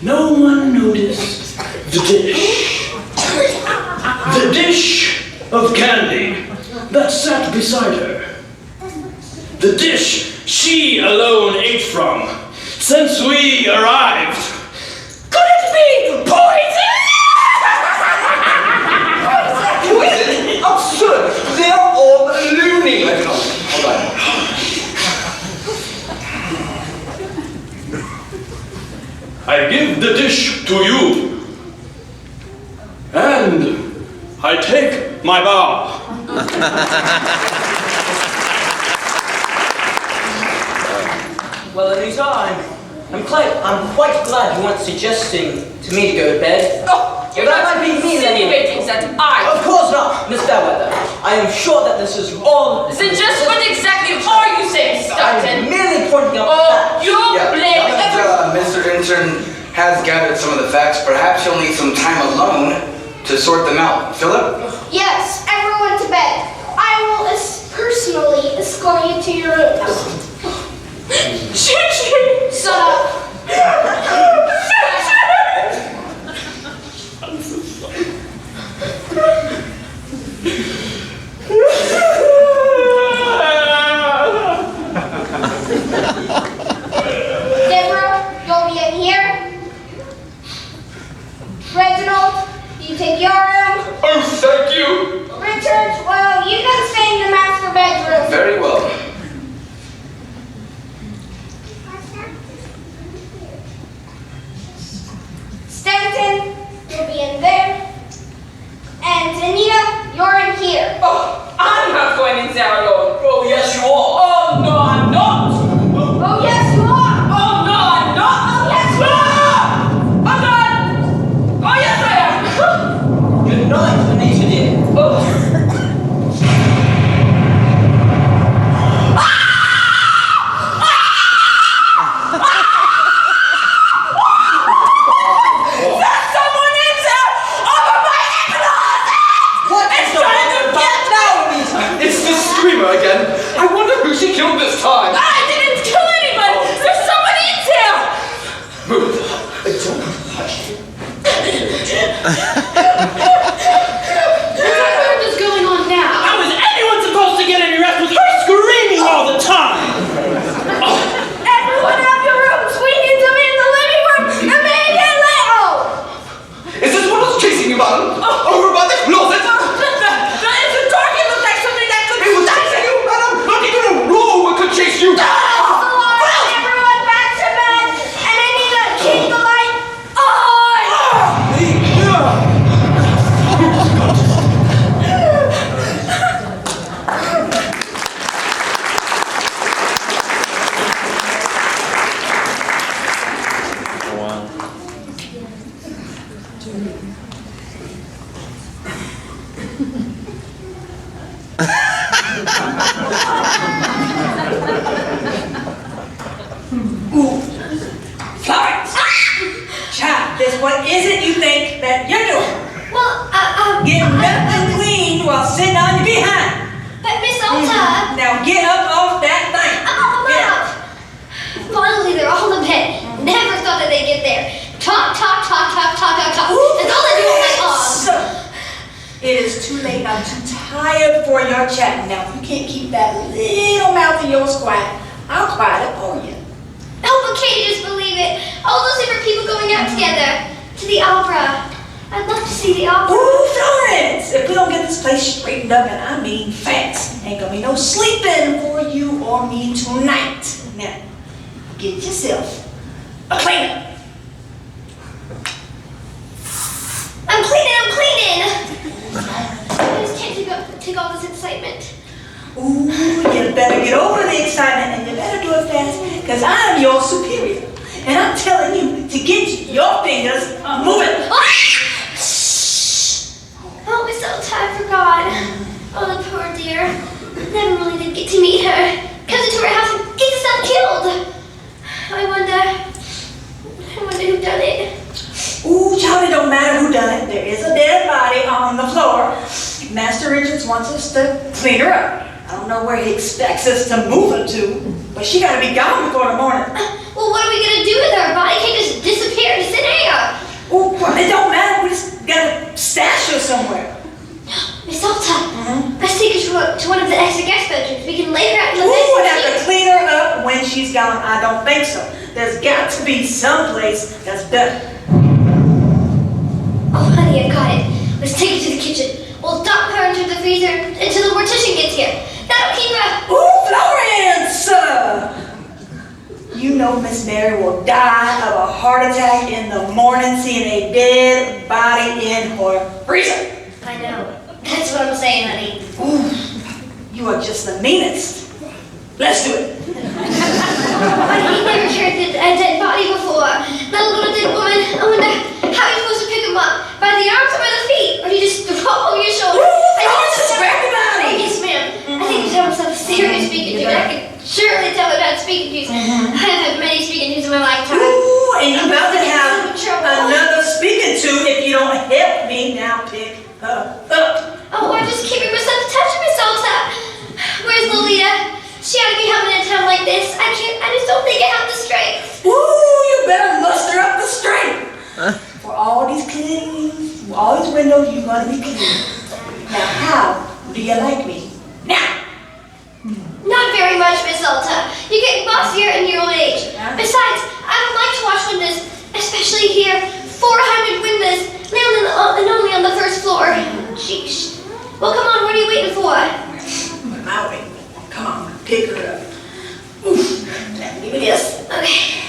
no one noticed the dish. The dish of candy that sat beside her. The dish she alone ate from since we arrived. Could it be poison? Poison? Absurd! They are all loony! Hold on. I give the dish to you. And I take my bow. Well, Anita, I'm quite glad you weren't suggesting to me to go to bed. You're That not might be me, then. insinuating that I... Of course not, Miss Fairweather. I am sure that this is all... Then just what exactly are you saying, I'm Stanton? merely pointing out Oh, facts. you blame now that Mr. Intern has gathered some of the facts, perhaps you'll need some time alone to sort them out. Philip? Yes, everyone to bed. I will personally escort you to your room. Shut up. Deborah, you'll be in here. Reginald, you take your room. Oh, thank you. Richard, well, you can stay in the master bedroom. Very well. Stanton, you'll be in there. And Anita, you're in here. Oh, I'm not going in there alone. Oh, yes, you are. Oh, no, I'm not. Oh, yes, you are. Oh, no, I'm not. Oh, yes, you are. I'm not. Oh, yes, I am. Good night, Anita dear. Oh. It's the screamer again. I wonder who she killed this time. I didn't kill anyone. There's somebody in there. Move. What is going on now? How is anyone supposed to get any rest with her screaming all the time? Everyone have your rooms. We need to be in the living room immediately. Is this what was chasing you, madam? Over by the closet? It's a dark. It looks like something that could It was chasing you, madam. Not even a room could chase you. Everyone back to bed. And I need to keep the light on. Florence! Child, what is it you think that you're doing? Well, Getting nothing clean while sitting on your behind. but Miss Alta, Now get up off that thing. Get up. finally they're all in bed. Never thought that they'd get there. Talk. That's all they do all night long. So, it is too late. I'm too tired for your chat. Now, if you can't keep that little mouth of yours quiet, I'll quiet it for you. Oh, but can't you just believe it? All those different people going out together to the opera. I'd love to see the opera. Ooh, Florence! If we don't get this place straightened up, and I mean fast, ain't gonna be no sleeping for you or me tonight. Now, get yourself a cleaner. I'm cleaning. I just can't take all this excitement. Ooh, you better get over the excitement, and you better do it fast, because I'm your superior. And I'm telling you to get your fingers moving. Oh, Miss Alta, I forgot. Oh, the poor dear. Never really did get to meet her. Comes into her house and gets herself killed. I wonder who done it. Ooh, child, it don't matter who done it. There is a dead body on the floor. Master Richards wants us to clean her up. I don't know where he expects us to move her to, but she gotta be gone before the morning. Well, what are we gonna do with her? Her body can't just disappear into thin air. Ooh, it don't matter. We just gotta stash her somewhere. Miss Alta, let's take her to one of the extra guest bedrooms. We can lay her out in the Ooh, bed. we have to clean her up when she's gone. I don't think so. There's got to be some place that's better. Oh, honey, I've got it. Let's take her to the kitchen. We'll dump her into the freezer until the mortician gets here. That'll keep her. Ooh, Florence! You know Miss Mary will die of a heart attack in the morning seeing a dead body in her freezer. I know. That's what I'm saying, honey. Ooh, you are just the meanest. Let's do it. I ain't never carried a dead body before. Let alone a dead woman. I wonder how you're supposed to pick him up. By the arms or by the feet? Or do you just throw him over your shoulder? Just grab the body. Yes, ma'am. I think you have myself a serious speaking tube. I can surely tell about speaking tubes. I have had many speaking tubes in my lifetime. Ooh, and you're about to have another speaking tube if you don't help me now pick her up. Oh, or just keeping myself in touch with Miss Alta. Where's Lolita? She ought to be helping in a time like this. I just don't think I have the strength. Ooh, you better muster up the strength. For all these cleanings, all these windows, you're gonna be clean. Now, how Do you like me? Now! Not very much, Miss Alta. You're getting bossier in your old age. Besides, I don't like to wash windows, especially here. 400 windows, and only on the first floor. Sheesh. Well, come on, what are you waiting for? What am I waiting for? Come on, pick her up. Oof. Give me this. Okay.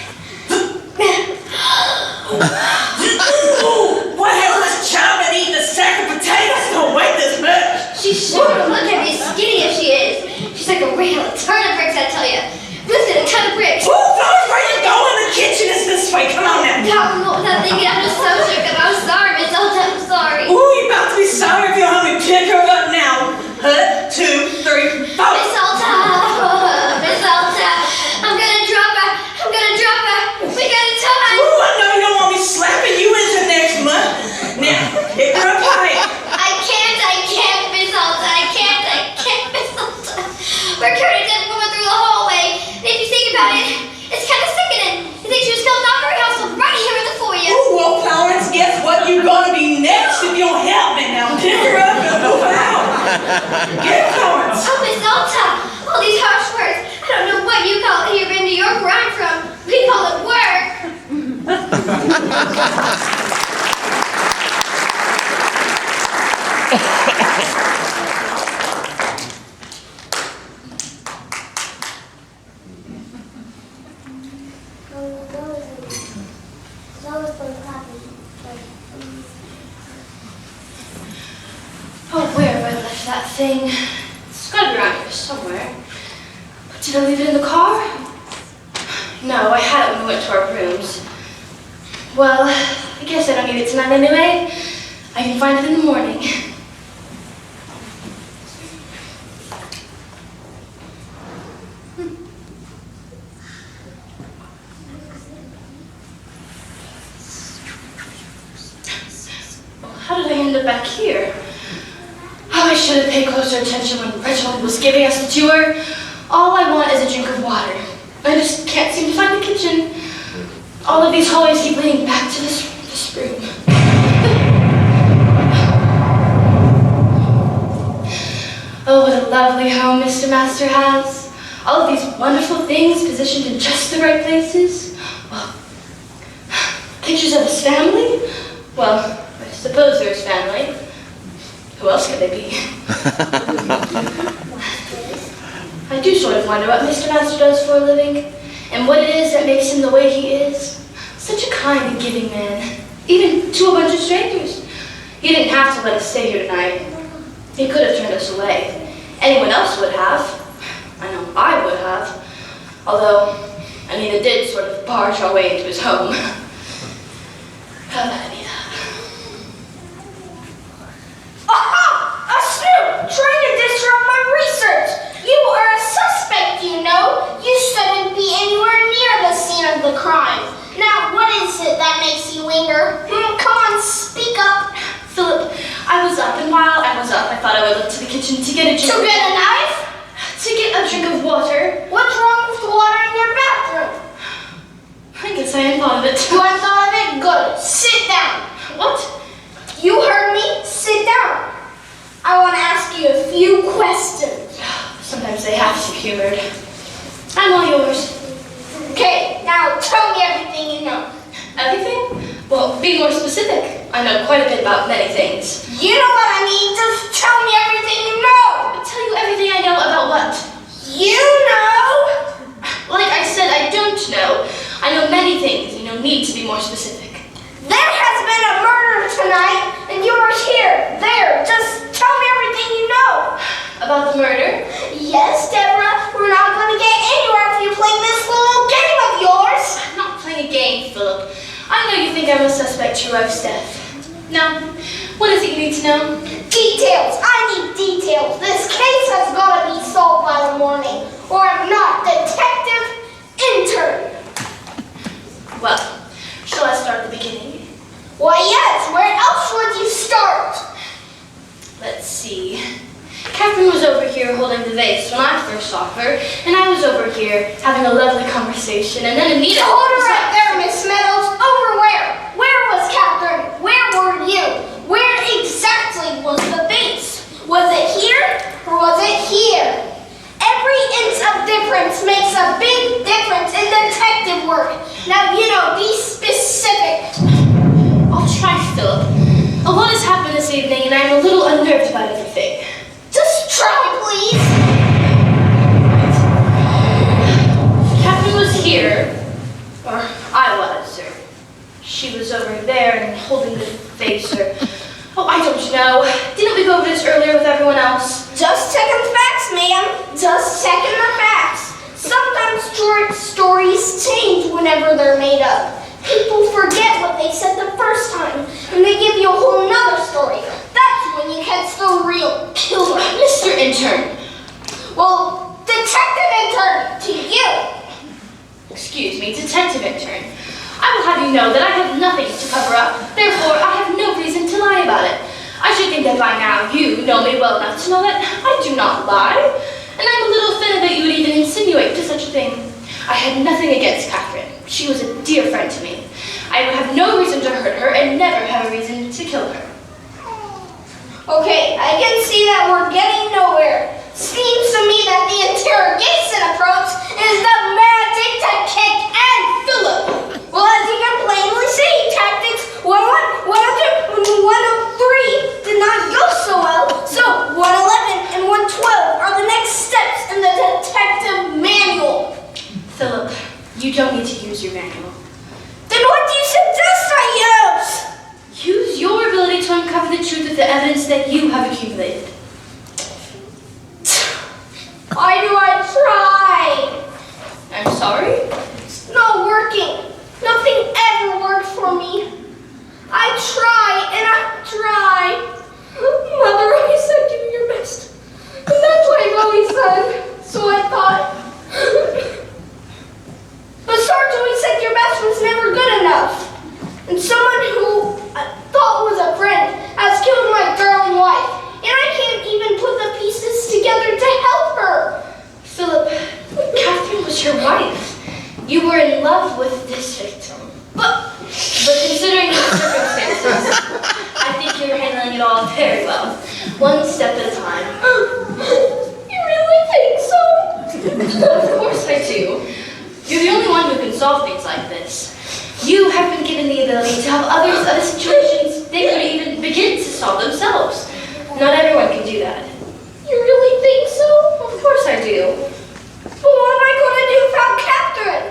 What hell is chopping eating a sack of potatoes? Don't weigh this much. She's sure to look at me skinny as she is. She's like a real ton of bricks, I tell you. Listen, a ton of bricks. Ooh, Flowers, where you going? The kitchen is this way. Come on now. Without thinking, I'm just so shook up. I'm sorry, Miss Alta. I'm sorry. Ooh, you about to be sorry if you'll help me pick her up now. 1, 2, 3, 4. Miss Alta. Miss Alta. I'm gonna drop her. I'm gonna drop her. We got a time. Ooh, I know you don't want me slapping you into next month. Now, pick her up high. I can't, Miss Alta. I can't, Miss Alta. We're carrying a dead woman through the hallway. And if you think about it, it's kind of sickening. You think she was killed off her house right here in the foyer. Ooh, well, Clarence, guess what? You're gonna be next if you don't help me now. Pick her up and move out. Get Clarence. Oh, Miss Alta. All these harsh words. I don't know what you call it here in New York where I'm from. We call it work. Oh, where have I left that thing? It's gotta be around here somewhere. But did I leave it in the car? No, I had it when we went to our rooms. Well, I guess I don't need it tonight anyway. I can find it in the morning. How did I end up back here? Oh, I should have paid closer attention when Reginald was giving us the tour. All I want is a drink of water. I just can't seem to find the kitchen. All of these hallways keep leading back to this room. Oh, what a lovely home Mr. Master has. All of these wonderful things positioned in just the right places. Well, pictures of his family? Well, I suppose they're his family. Who else could they be? I do sort of wonder what Mr. Master does for a living, and what it is that makes him the way he is. Such a kind and giving man, even to a bunch of strangers. He didn't have to let us stay here tonight. He could have turned us away. Anyone else would have. I know I would have. Although, Anita did sort of barge our way into his home. How about Anita? Aha! A snoop! Trying to disrupt my research! You are a suspect, you know. You shouldn't be anywhere near the scene of the crime. Now, what is it that makes you linger? Come on, speak up. Philip, I was up, and while I was up, I thought I would look to the kitchen to get a drink. To get a knife? To get a drink of water. What's wrong with the water in your bathroom? I guess I hadn't thought of it. You hadn't thought of it? Good. Sit down. What? You heard me. Sit down. I want to ask you a few questions. Sometimes they have to be humored. I'm all yours. Okay, now tell me everything you know. Everything? Well, be more specific. I know quite a bit about many things. You know what I mean. Just tell me everything you know. I'll tell you everything I know about what? You know. Like I said, I don't know. I know many things, and you'll need to be more specific. There has been a murder tonight, and you were here. There. Just tell me everything you know. About the murder? Yes, Deborah. We're not going to get anywhere if you play this little game of yours. I'm not playing a game, Philip. I know you think I'm a suspect to your wife's death. Now, what is it you need to know? Details. I need details. This case has got to be solved by the morning, or I'm not detective intern. Well, shall I start at the beginning? Why, yes. Where else would you start? Let's see. Catherine was over here holding the vase when I first saw her, and I was over here having a lovely conversation, and then Anita... Hold her right there, Miss Meadows. Over where? Where was Catherine? Where were you? Where exactly was the vase? Was it here? always change whenever they're made up. People forget what they said the first time, and they give you a whole nother story. That's when you catch the real killer. Mr. Intern. Well, Detective Intern, to you. Excuse me, Detective Intern. I will have you know that I have nothing to cover up. Therefore, I have no reason to lie about it. I should think that by now you know me well enough to know that I do not lie. And I'm a little offended that you would even insinuate to such a thing. I had nothing against Catherine. She was a dear friend to me. I would have no reason to hurt her and never have a reason to kill her. Okay, I can see that we're getting nowhere. Seems to me that the interrogation approach is the magic to kick and Philip. Well, as you can plainly see, tactics 101, 102, and 103 did not go so well. So 111 and 112 are the next steps in the detective manual. Philip, you don't need to use your manual. Then what do you suggest I use? Use your ability to uncover the truth of the evidence that you have accumulated. Why do I try? I'm sorry? It's not working. Nothing ever works for me. I try and I try. Mother always said do your best. And that's what I've always done. So I thought. But Sarge always said your best was never good enough. And someone who I thought was a friend has killed my darling wife. And I can't even put the pieces together to help her. Philip, Catherine was your wife. You were in love with this victim. But considering the circumstances, I think you're handling it all very well. One step at a time. You really think so? Of course I do. You're the only one who can solve things like this. You have been given the ability to help others out of situations they couldn't even begin to solve themselves. Not everyone can do that. You really think so? Of course I do. But what am I going to do without Catherine?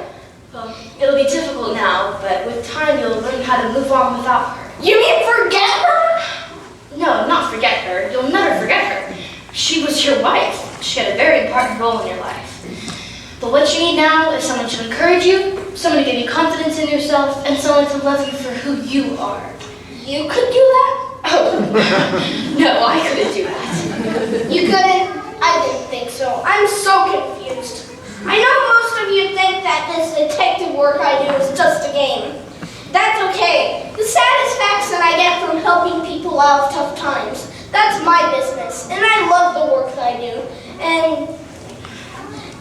Well, it'll be difficult now, but with time you'll learn how to move on without her. You mean forget her? No, not forget her. You'll never forget her. She was your wife. She had a very important role in your life. But what you need now is someone to encourage you, someone to give you confidence in yourself, and someone to love you for who you are. You could do that? Oh, no, I couldn't do that. You couldn't? I didn't think so. I'm so confused. I know most of you think that this detective work I do is just a game. That's okay. The satisfaction I get from helping people out of tough times, that's my business. And I love the work I do. And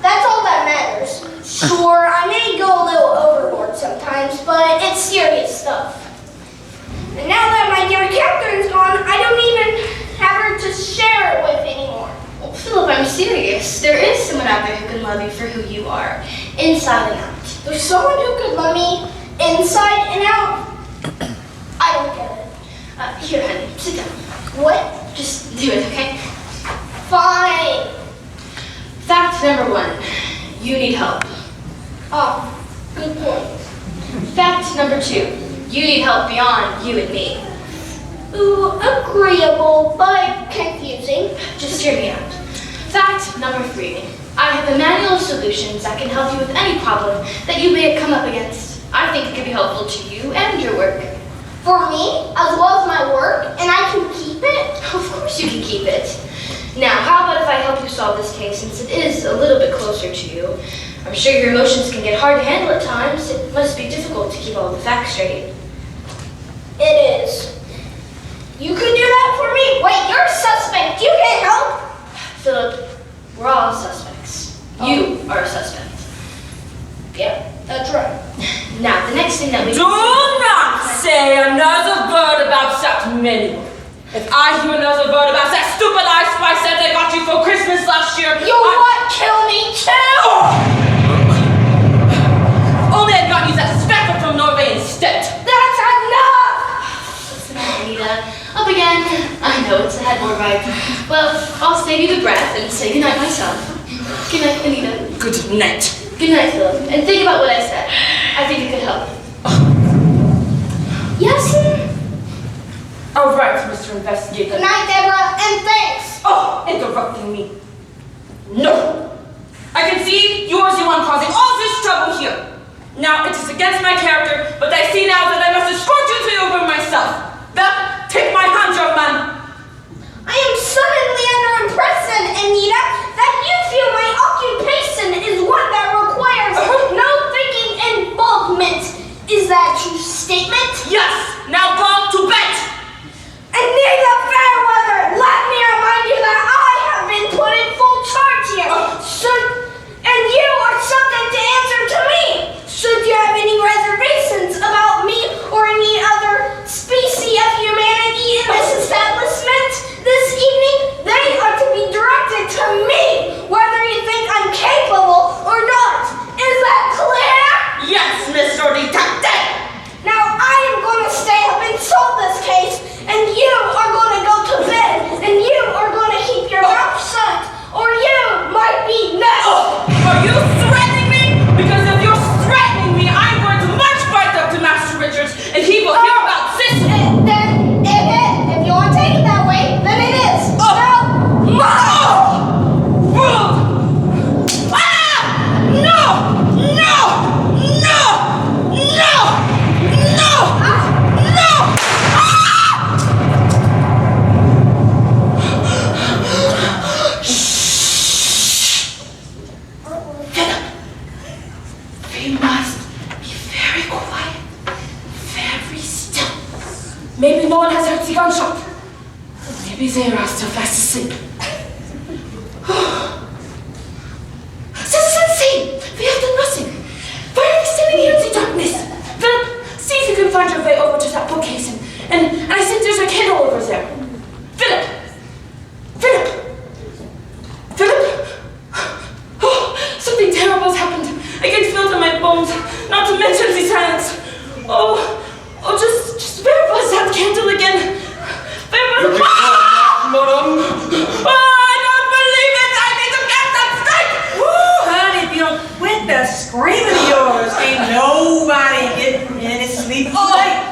that's all that matters. Sure, I may go a little overboard sometimes, but it's serious stuff. And now that my dear Catherine's gone, I don't even have her to share it with anymore. Well, Philip, I'm serious. There is someone out there who can love you for who you are, inside and out. There's someone who could love me inside and out. I don't get it. Here, honey, sit down. What? Just do it, okay? Fine. Fact number 1, you need help. Oh, good point. Fact number 2, you need help beyond you and me. Ooh, agreeable, but confusing. Just hear me out. Fact number 3, I have a manual of solutions that can help you with any problem that you may have come up against. I think it could be helpful to you and your work. For me, as well as my work, and I can keep it? Of course you can keep it. Now, how about if I help you solve this case, since it is a little bit closer to you? I'm sure your emotions can get hard to handle at times. It must be difficult to keep all the facts straight. It is. You could do that for me? Wait, you're a suspect. You can't help? Philip, we're all suspects. You are a suspect. Yeah, that's right. Now, the next thing that we Do not say another word about that manual. If I hear another word about that stupid ice spice that they got you for Christmas last year, You'll what? Kill me too? Only I got you that specker from Norway instead. That's enough! Listen, Anita. Up again. I know it's a headboard ride. Well, I'll save you the breath and say goodnight myself. Good night, Anita. Good night. Good night, Philip. And think about what I said. I think it could help. Yes, sir? All right, Mr. Investigator. Good night, Deborah, and thanks. Oh, interrupting me. No. I can see you are the one causing all this trouble here. Now, it is against my character, but I see now that I must escort you to your room myself. Well, take my hand, young man. I am suddenly under impression, Anita, that you feel my occupation is one that requires no thinking involvement. Is that a true statement? Yes, now go to bed. Anita Fairweather, let me remind you that I have been put in full charge here. And you are subject to answer to me. Should you have any reservations about me or any other species of humanity in this establishment this evening, they are to be directed to me, whether you think I'm capable or not. Is that clear? Yes, Mr. Detective. Now I am going to stay up and solve this case, and you are going to go to bed, and you are going to keep your mouth shut, or you might be next. Are you threatening me? Because if you're threatening me, I'm going to march right up to Master Richards, and he will hear about this. Then if you want to take it that way, then it is. Maybe no one has heard the gunshot. Maybe they are still fast asleep. See! We have done nothing. Why are we standing here in the darkness? Philip, see if you can find your way over to that bookcase and I think there's a candle over there. Philip! Oh, something terrible has happened. I can feel it in my bones, not to mention the silence. Oh, just where was that candle again? Where was Madam? I don't believe it! I need to get that straight! Woo, honey, if you don't quit the screaming of yours, ain't nobody getting any sleep tonight.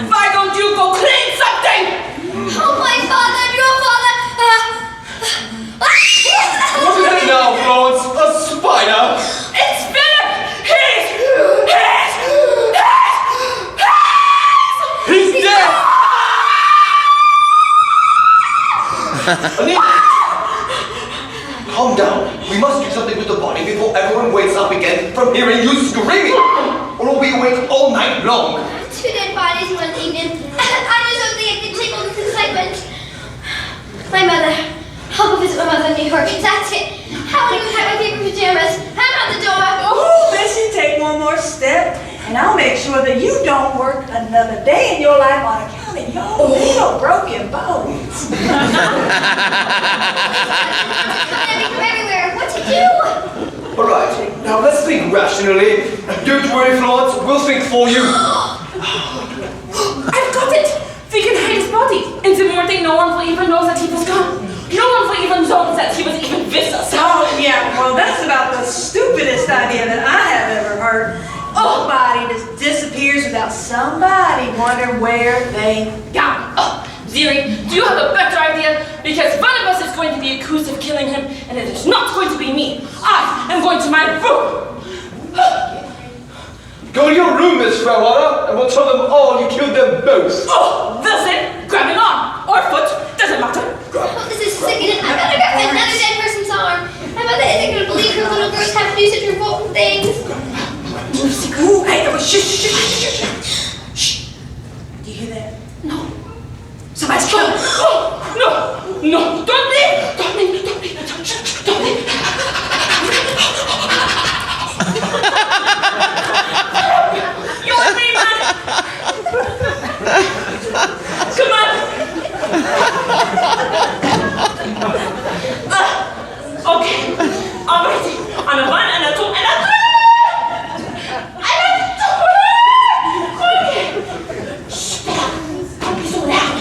Why don't you go clean something? Oh, my father, your father. What is it now, Florence? A spider? It's Philip! He's dead! Anita! Calm down. We must do something with the body before everyone wakes up again from hearing you screaming. Or we'll be awake all night long. Two dead bodies in one evening. I just don't think I can take all this excitement. My mother. I'll go visit my mother in New York. That's it. How would you pack my paper pajamas? I'm out the door. Oh, Bessie, take one more step, and I'll make sure that you don't work another day in your life on account of your little broken bones. Coming from everywhere. What to do? All right, now let's think rationally. Don't worry, Florence. We'll think for you. I've got it! We can hide his body. In the morning, no one will even know that he was gone. No one will even know that he was even with us. Oh, yeah, well, that's about the stupidest idea that I have ever heard. Nobody just disappears without somebody wondering where they gone. Dearie, do you have a better idea? Because one of us is going to be accused of killing him, and it is not going to be me. I am going to my room. Go to your room, Miss Fairweather, and we'll tell them all you killed them both. Oh, they'll say, grab an arm or foot, doesn't matter. Oh, this is sickening. I gotta grab another dead person's arm. My mother isn't gonna believe her little girls have to do such revolting things. Ooh, hey, shh. Do you hear that? No. Somebody's coming. No, don't leave. Don't leave. You're me, man. Come on. Okay. I'm ready. On a 1 and a 2 and a 3. Okay. Shh, don't be so loud.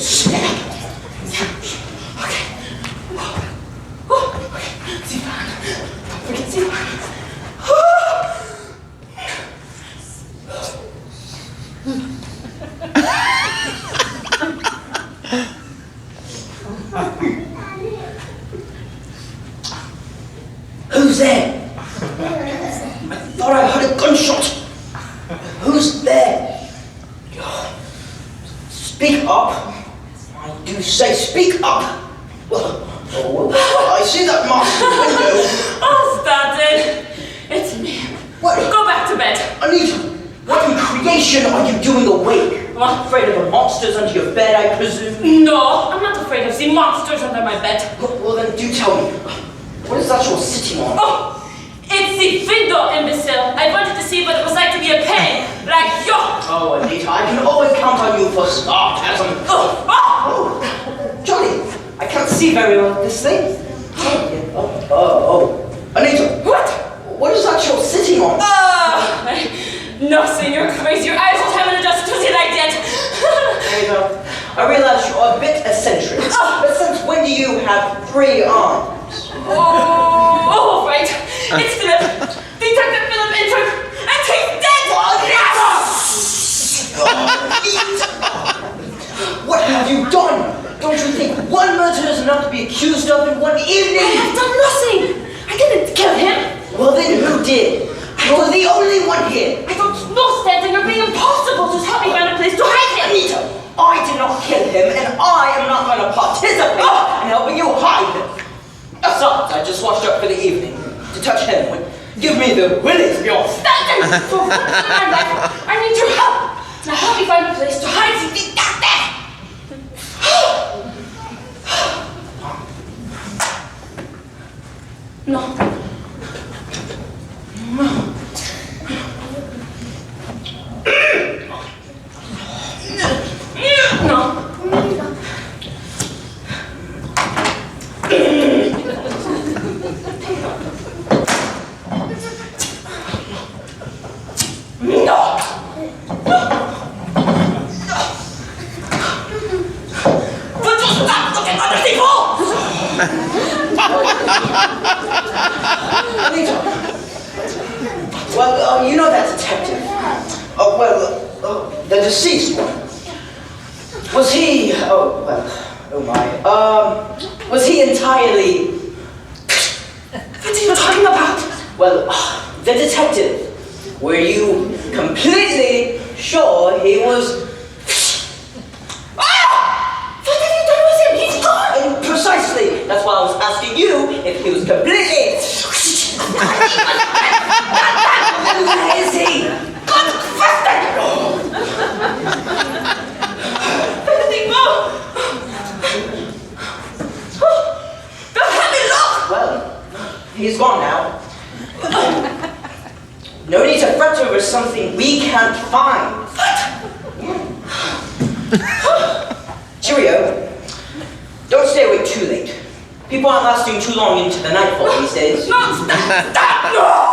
Shh, okay. Okay. Zivan. Don't forget Zivan. Who's that? say speak up? Well, I see that mark in the window. Oh, Stanton. It's me. What? Go back to bed. Anita, what in creation are you doing awake? What? Afraid of the monsters under your bed, I presume? No, I'm not afraid of the monsters under my bed. Well then, do tell me. What is that you're sitting on? Oh, it's the window, imbecile. I wanted to see what it was like to be a pain, like you. Oh, Anita, I can always count on you for sarcasm. Oh, Johnny, I can't see very well this thing. Oh, Anita. What is that you're sitting on? Nothing, you're crazy. Your eyes just haven't adjusted to see like that. Anita, I realize you're a bit eccentric. But since when do you have 3 arms? Oh, right. It's Philip. Detective Philip entered, and he's dead! What have you done? Don't you think one murder is enough to be accused of in one evening? I have done nothing. I didn't kill him. Well then who did? You're the only one here. I don't know, Stanton. You're being impossible. Just help me find a place to hide him. Anita, I did not kill him, and I am not going to participate in helping you hide him. Besides, I just washed up for the evening. To touch him would give me the willies beyond. Stanton! For once in my life, I need your help. Now help me find a place to hide him. No. Well, you know that detective. The deceased one. Was he, was he entirely... What are you talking about? Well, the detective. Were you completely sure he was... What have you done with him? He's gone! Precisely. That's why I was asking you if he was completely... Where is he? Good question! Where did he go? Don't have me look! Well, he's gone now. No need to fret over something we can't find. Cheerio. Don't stay awake too late. People aren't lasting too long into the nightfall these days. No, stop! No!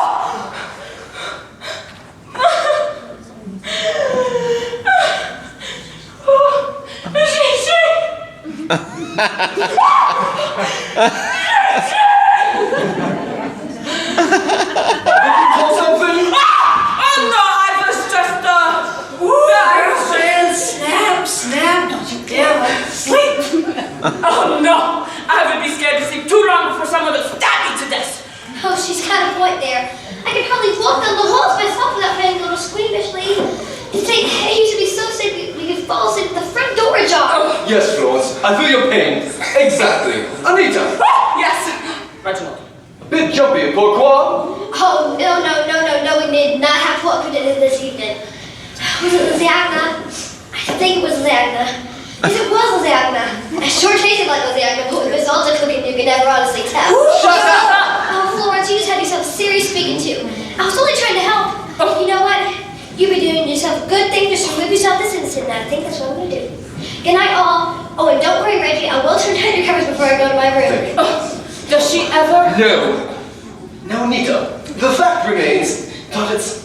Oh no! I would be scared to sleep too long before someone would stab me to death! Oh, she's got a point there. I could probably walk down the halls myself without feeling a little squeamishly. It used to be so sick we could fall asleep with the front door ajar. Yes, Florence, I feel your pain. Exactly. Anita! Yes! Reginald. A bit jumpy, pourquoi? Oh, no, we did not have what we did this evening. Was it lasagna? I think it was lasagna. Yes, it was lasagna. It sure tasted like lasagna, but with all the cooking, you can never honestly tell. Shut up! Oh, Florence, you just had yourself serious speaking to. I was only trying to help. You know what? You've been doing yourself a good thing just to remove yourself this instant, and I think that's what I'm going to do. Good night, all. Oh, and don't worry, Reggie. I will turn down your covers before I go to my room. Does she ever? No. Now, Anita, the fact remains that it's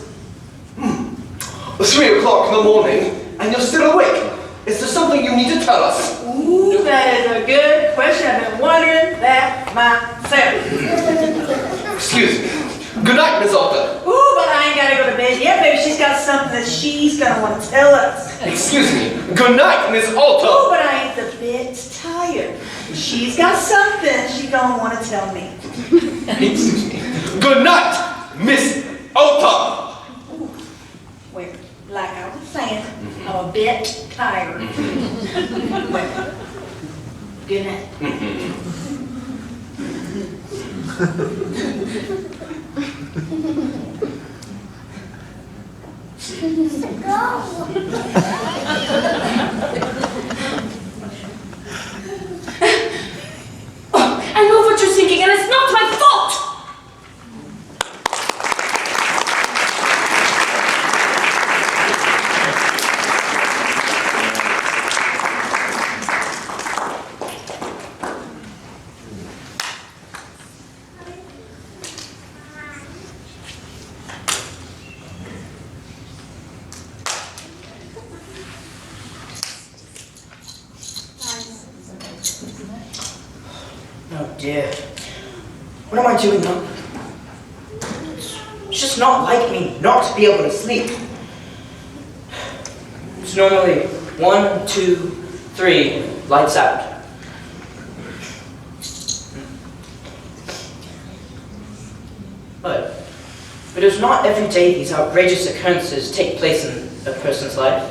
3 o'clock in the morning and you're still awake. Is there something you need to tell us? Ooh, that is a good question. I've been wondering that myself. Excuse me. Good night, Miss Alta. Ooh, but I ain't gotta go to bed yet. Maybe she's got something that she's gonna want to tell us. Excuse me. Good night, Miss Ooh, Alta. but I ain't a bit tired. She's got something she's gonna want to tell me. Excuse me. Good night, Miss Alta. Ooh, well, like I was saying, I'm a bit tired. Well, Good night. I know what you're thinking, and it's not my fault! Oh dear. What am I doing now? It's just not like me not to be able to sleep. It's normally 1, 2, 3, lights out. But it is not every day these outrageous occurrences take place in a person's life.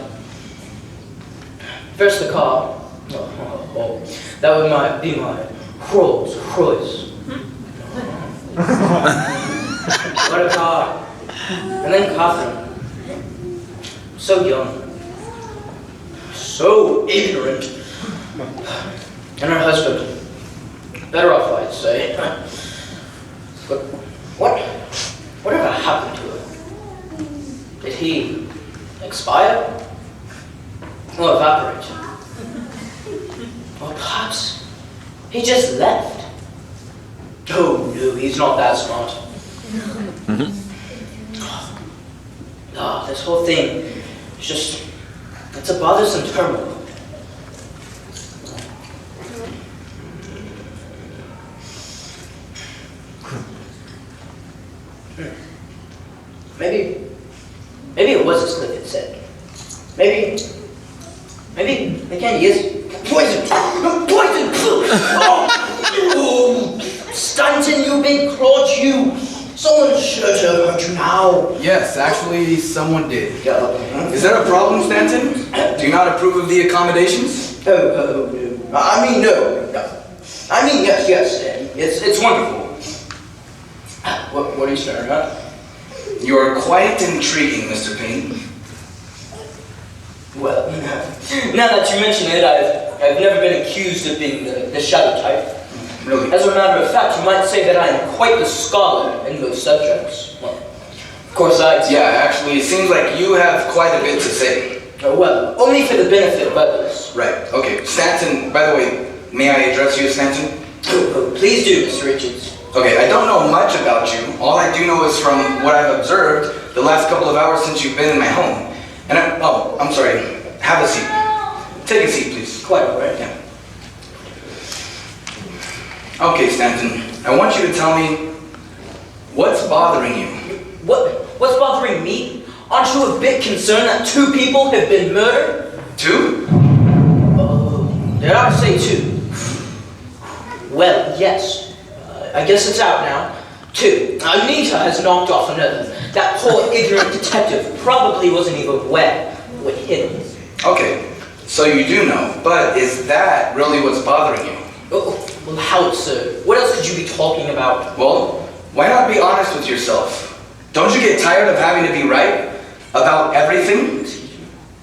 First the car. That would be my Rolls Royce. What a car. And then Catherine. So young. So ignorant. And her husband. Better off, I'd say. But whatever happened to her? Did he expire? Or evaporate? Or perhaps he just left? Oh no, he's not that smart. This whole thing is just, it's a bothersome turmoil. Maybe it was as Cliff had said. Maybe the candy is poison. Poison! Oh, Stanton, you big clawed you. Someone should have hurt you now. Yes, actually, someone did. Yeah. Is there a problem, Stanton? Do you not approve of the accommodations? No. I mean, no. I mean, yes. It's wonderful. What are you staring at? You are quite intriguing, Mr. Payne. Well, now that you mention it, I've never been accused of being the shadow type. Really? As a matter of fact, you might say that I am quite the scholar in those subjects. Well, of course, Yeah, actually, it seems like you have quite a bit to say. Well, only for the benefit of others. Right, okay. Stanton, by the way, may I address you as Stanton? Oh, please do, Mr. Richards. Okay, I don't know much about you. All I do know is from what I've observed the last couple of hours since you've been in my home. And I'm sorry. Have a seat. Take a seat, please. Quite all right. Yeah. Okay, Stanton. I want you to tell me what's bothering you. What's bothering me? Aren't you a bit concerned that 2 people have been murdered? 2? Did I say 2? Well, yes. I guess it's out now. 2. Anita has knocked off another. That poor ignorant detective probably wasn't even aware what hit him. Okay, so you do know, but is that really what's bothering you? Oh, well, how absurd. What else could you be talking about? Well, why not be honest with yourself? Don't you get tired of having to be right about everything?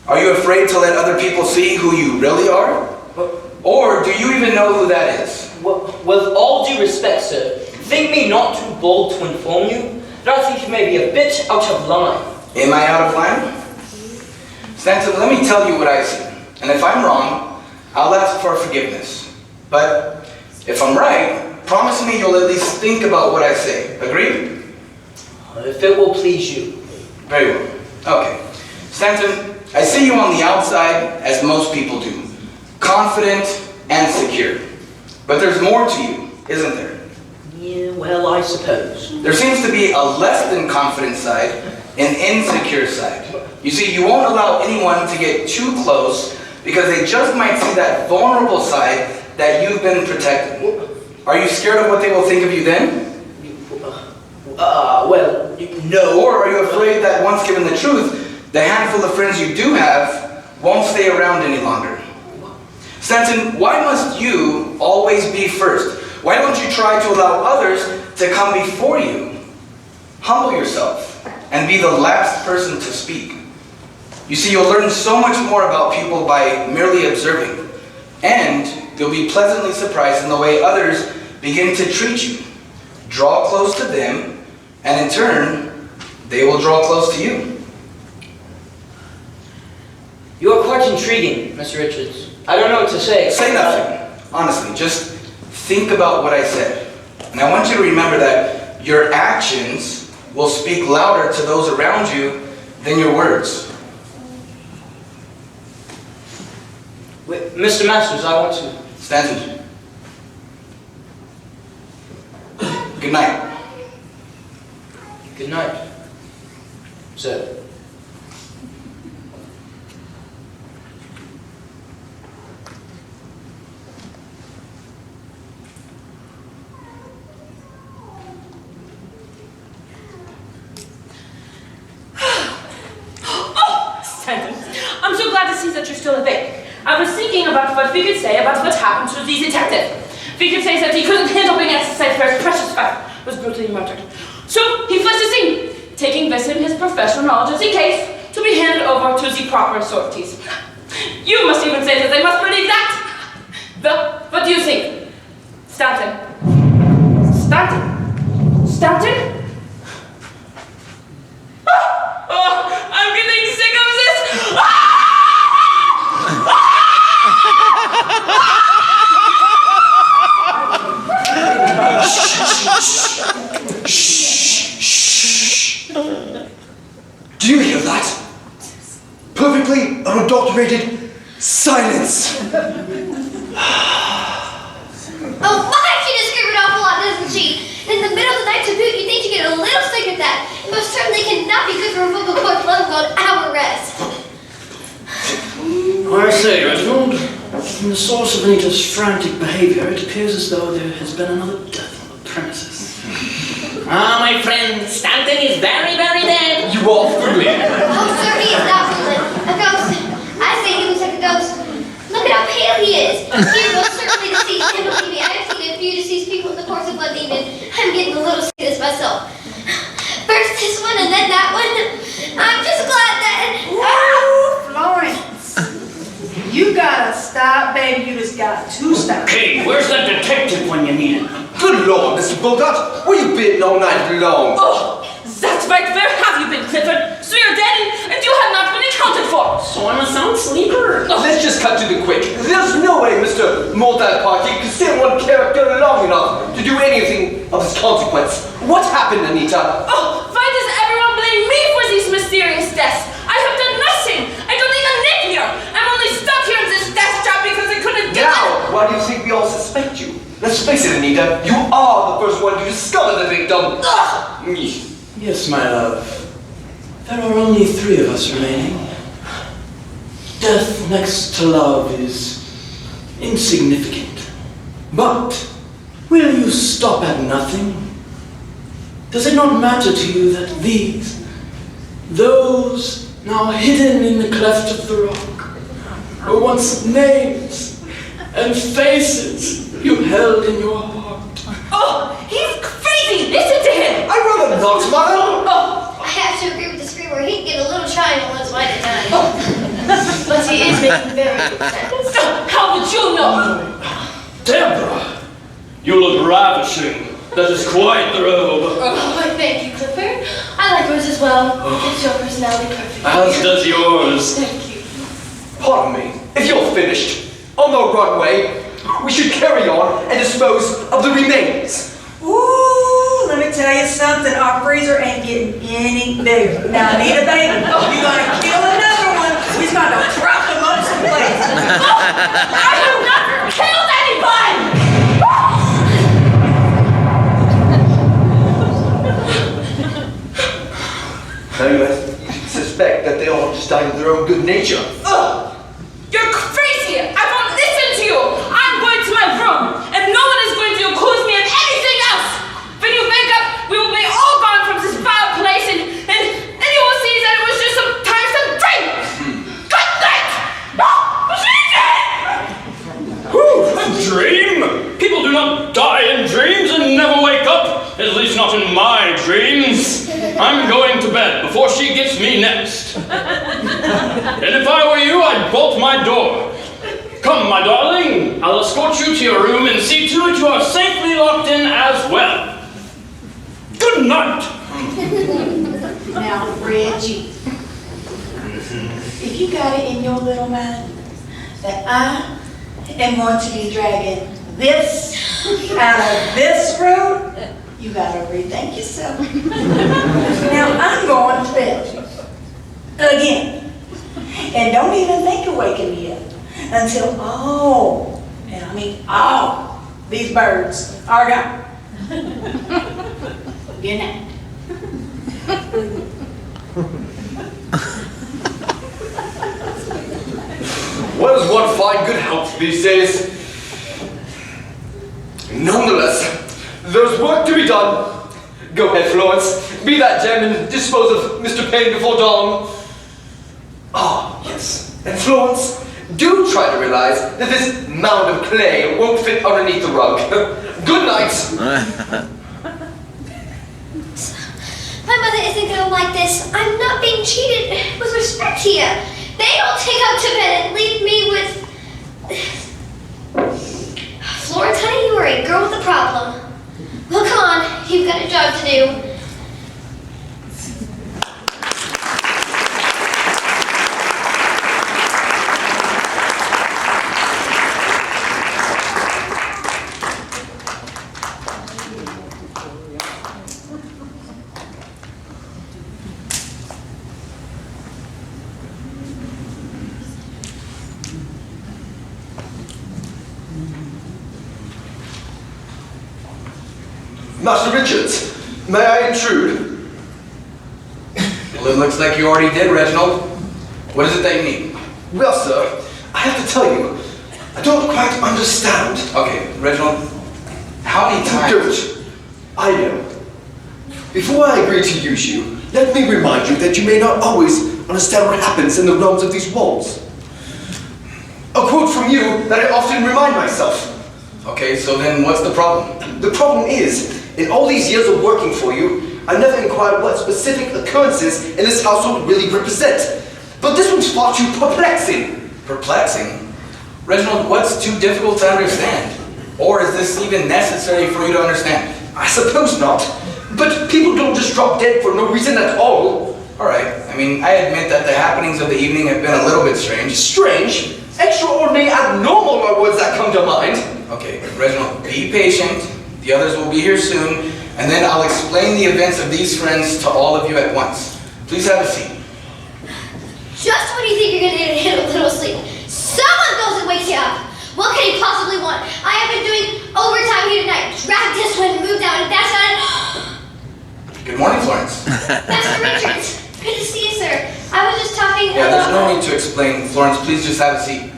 Are you afraid to let other people see who you really are? Or do you even know who that is? Well, with all due respect, sir, think me not too bold to inform you that I think you may be a bit out of line. Am I out of line? Stanton, let me tell you what I see. And if I'm wrong, I'll ask for forgiveness. But if I'm right, promise me you'll at least think about what I say. Agreed? If it will please you. Very well. Okay. Stanton, I see you on the outside, as most people do. Confident and secure. But there's more to you, isn't there? Yeah, well, I suppose. There seems to be a less than confident side, an insecure side. You see, you won't allow anyone to get too close because they just might see that vulnerable side that you've been protecting. Are you scared of what they will think of you then? Well, no. Or are you afraid that once given the truth, the handful of friends you do have won't stay around any longer? Stanton, why must you always be first? Why don't you try to allow others to come before you? Humble yourself and be the last person to speak. You see, you'll learn so much more about people by merely observing, and you'll be pleasantly surprised in the way others begin to treat you. Draw close to them, and in turn, they will draw close to you. You are quite intriguing, Mr. Richards. I don't know what to say. Say nothing. Honestly, just think about what I said. And I want you to remember that your actions will speak louder to those around you than your words. Wait, Mr. Masters, I want to... Stanton. Good night. Good night, sir. Stanton, I'm so glad to see that you're still awake. I was thinking about what we could say about what happened to the detective. We could say that he couldn't handle being exercised where his precious wife was brutally murdered. So he fled the scene, taking with him his professional knowledge of the case to be handed over to the proper authorities. You must even say that they must believe that. Well, what do you think? Stanton? Stanton? Stanton? Oh, I'm getting sick of this! Do you hear that? Perfectly unadulterated silence. Oh, my, she does scream an awful lot, doesn't she? In the middle of the night to boot, you think you get a little sick of that. It most certainly cannot be good for a vocal cord, let alone our rest. I say, Reginald, from the source of Anita's frantic behavior, it appears as though there has been another death on the premises. Ah, my friend, Stanton is very, very dead. You are fooling. Oh, sir, he is not fooling. A ghost. I say he looks like a ghost. Look at how pale he is. He is most certainly deceased, and believe me, I have seen a few deceased people in the course of one evening. I'm getting a little sick of this myself. First this one, and then that one. I'm just glad that... Ooh, Florence. You gotta stop, baby. You just got to stop. Hey, where's that detective when you need him? Good Lord, Mr. Bogart, where you been all night long? Oh, that's right. Where have you been, Clifford? So you're dead, and you have not been accounted for. So I'm a sound sleeper. Let's just cut to the quick. There's no way Mr. Multi-Party could stay one character long enough to do anything of this consequence. What happened, Anita? Oh, why does everyone blame me for these mysterious deaths? I have done nothing. I don't even live here. I'm only stuck here in this death trap because I couldn't get Now, why do you think we all suspect you? Let's face it, Anita, you are the first one to discover the victim. Yes, my love. There are only 3 of us remaining. Death next to love is insignificant. But will you stop at nothing? Does it not matter to you that those now hidden in the cleft of the rock, were once names and faces you held in your heart? Oh, he's crazy. Listen to him. I rather not, Mother. Oh, I have to agree with the screamer. He can get a little shy on his way tonight. But he is making very good sense. so how would you know? Deborah, you look ravishing. That is quite the robe. Oh, thank you, Clifford. I like yours as well. It's your personality perfect. As does yours. Thank you. Pardon me, if you're finished, on the runway, we should carry on and dispose of the remains. Ooh, let me tell you something. Our freezer ain't getting any bigger. Now, Anita, baby, you're gonna kill another one. We're gonna drop them up someplace. I have not killed anyone. Now you suspect that they all just died of their own good nature. You're crazy. I won't listen to you. I'm going to my room, and no one is going to accuse me of anything else. When you wake up, we will be all gone from this vile place, and then you will see that it was just some tiresome dream. Good night. A dream? not in my dreams. I'm going to bed before she gets me next. And if I were you, I'd bolt my door. Come, my darling, I'll escort you to your room and see to it you are safely locked in as well. Good night. Now, Reggie, if you got it in your little mind that I am going to be dragging this out of this room, you gotta rethink yourself. Now, I'm going to bed. Again. And don't even think of waking me up until all, and I mean all, these birds are gone. Good night. What does one find good health these days? Nonetheless, there's work to be done. Go ahead, Florence. Be that gem and dispose of Mr. Payne before dawn. Ah, yes. And Florence, do try to realize that this mound of clay won't fit underneath the rug. Good night. My mother isn't gonna like this. I'm not being cheated with respect here. They don't take up to bed and leave me with... Florence, honey, you are a girl with a problem. Well, come on. You've got a job to do. Master Richards, may I intrude? Well, it looks like you already did, Reginald. What is it that you need? Well, sir, I have to tell you, I don't quite understand. Okay, Reginald, how many times... Don't. I know. Before I agree to use you, let me remind you that you may not always understand what happens in the realms of these walls. A quote from you that I often remind myself. Okay, so then what's the problem? The problem is, in all these years of working for you, I never inquired what specific occurrences in this household really represent. But this one's far too perplexing. Perplexing? Reginald, what's too difficult to understand? Or is this even necessary for you to understand? I suppose not. But people don't just drop dead for no reason at all. Alright, I mean, I admit that the happenings of the evening have been a little bit strange. Strange? Extraordinary, abnormal are words that come to mind. Okay, Reginald, be patient. The others will be here soon, and then I'll explain the events of these friends to all of you at once. Please have a seat. Just when you think you're gonna get a little sleep, someone goes and wakes you up. What could he possibly want? I have been doing overtime here tonight. Dragged this one and moved out, and that's not... Good morning, Florence. Master Richards, good to see you, sir. I was just talking Yeah, there's no need to explain. Florence, please just have a seat.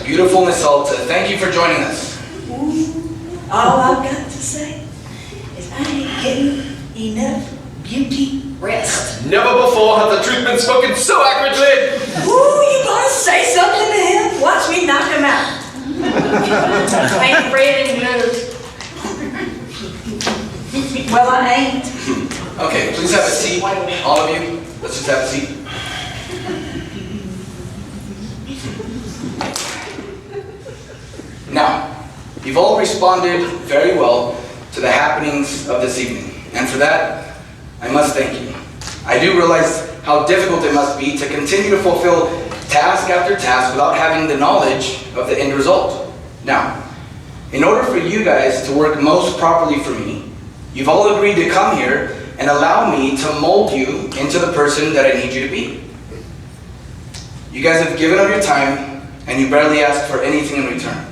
Beautiful Miss Alta, thank you for joining us. All I've got to say is I ain't getting enough beauty rest. Never before has the truth been spoken so accurately. Ooh, you gonna say something to him? Watch me knock him out. Ain't afraid of moves. Well, I ain't. Okay, please have a seat. All of you, let's just have a seat. Now, you've all responded very well to the happenings of this evening, and for that, I must thank you. I do realize how difficult it must be to continue to fulfill task after task without having the knowledge of the end result. Now, in order for you guys to work most properly for me, you've all agreed to come here and allow me to mold you into the person that I need you to be. You guys have given up your time, and you barely asked for anything in return.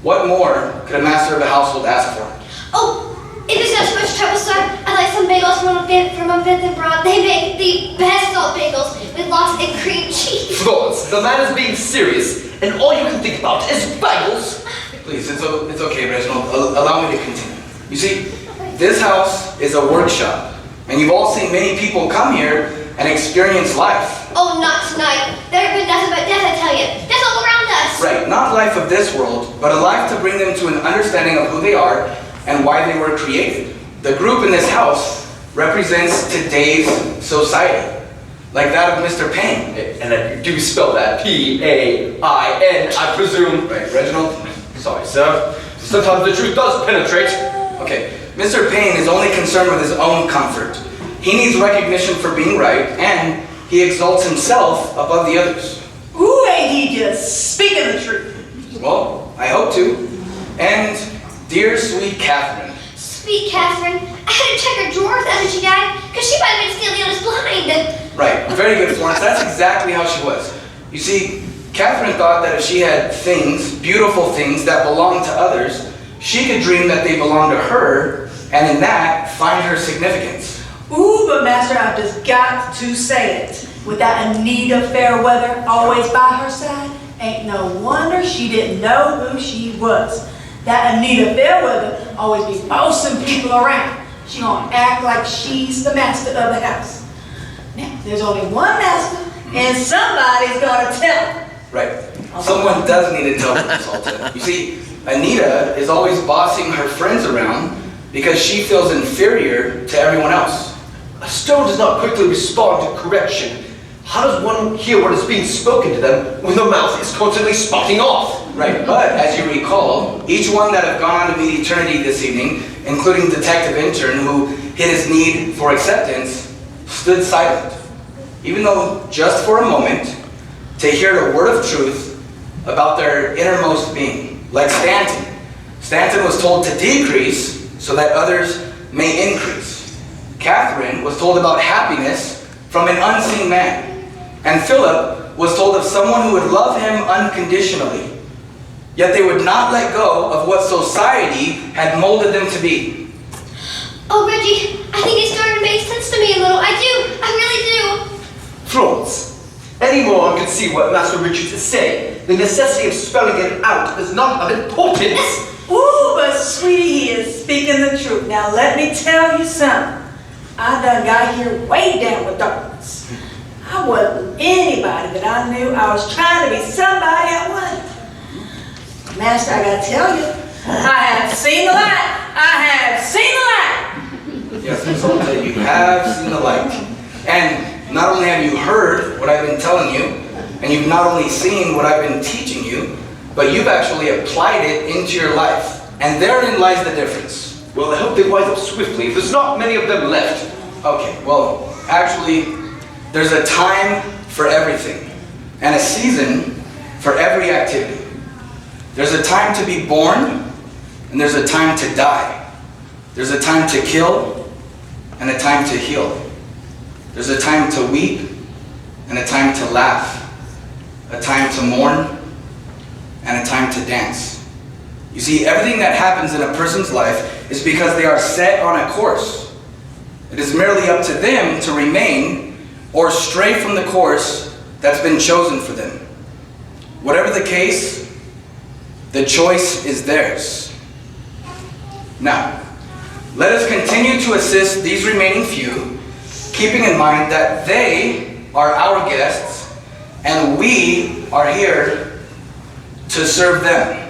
What more could a master of a household ask for? Oh, if it's not too much trouble, sir, I'd like some bagels from a bit abroad. They make the best salt bagels with lots of cream cheese. Florence, the man is being serious, and all you can think about is bagels. Please, it's okay, Reginald. Allow me to continue. You see, this house is a workshop, and you've all seen many people come here and experience life. Oh, not tonight. There have been nothing but death, I tell you. Death all around us. Right, not life of this world, but a life to bring them to an understanding of who they are and why they were created. The group in this house represents today's society, like that of Mr. Payne. And you do spell that P-A-I-N, I presume. Right, Reginald? Sorry, sir. Sometimes the truth does penetrate. Okay, Mr. Payne is only concerned with his own comfort. He needs recognition for being right, and he exalts himself above the others. Ooh, ain't he just speaking the truth? Well, I hope to. And dear sweet Catherine. Sweet Catherine, I had to check her drawers after she died, because she might have been stealing us blind. Right, very good, Florence. That's exactly how she was. You see, Catherine thought that if she had things, beautiful things, that belonged to others, she could dream that they belonged to her, and in that, find her significance. Ooh, but Master, I've just got to say it. With that Anita Fairweather always by her side, ain't no wonder she didn't know who she was. That Anita Fairweather always be bossing people around. She gonna act like she's the master of the house. Now, there's only one master, and somebody's gonna tell her. Right. Someone does need to tell the consultant. You see, Anita is always bossing her friends around because she feels inferior to everyone else. A stone does not quickly respond to correction. How does one hear what is being spoken to them when the mouth is constantly spouting off? Right, but as you recall, each one that have gone on to meet eternity this evening, including Detective Intern, who hid his need for acceptance, stood silent, even though just for a moment, to hear the word of truth about their innermost being. Like Stanton. Stanton was told to decrease so that others may increase. Catherine was told about happiness from an unseen man. And Philip was told of someone who would love him unconditionally. Yet they would not let go of what society had molded them to be. Oh, Reggie, I think it's starting to make sense to me a little. I really do. Florence, anyone can see what Master Richards is saying. The necessity of spelling it out is not of importance. Ooh, but sweetie, he is speaking the truth. Now let me tell you something. I done got here way down with darkness. I wasn't anybody that I knew. I was trying to be somebody I wasn't. Master, I gotta tell you, I have seen the light. I have seen the light. Yes, Consultant, you have seen the light. And not only have you heard what I've been telling you, and you've not only seen what I've been teaching you, but you've actually applied it into your life. And therein lies the difference. Well, I hope they wise up swiftly. There's not many of them left. Okay, well, actually, there's a time for everything, and a season for every activity. There's a time to be born, and there's a time to die. There's a time to kill, and a time to heal. There's a time to weep, and a time to laugh. A time to mourn, and a time to dance. You see, everything that happens in a person's life is because they are set on a course. It is merely up to them to remain or stray from the course that's been chosen for them. Whatever the case, the choice is theirs. Now, let us continue to assist these remaining few, keeping in mind that they are our guests and we are here to serve them.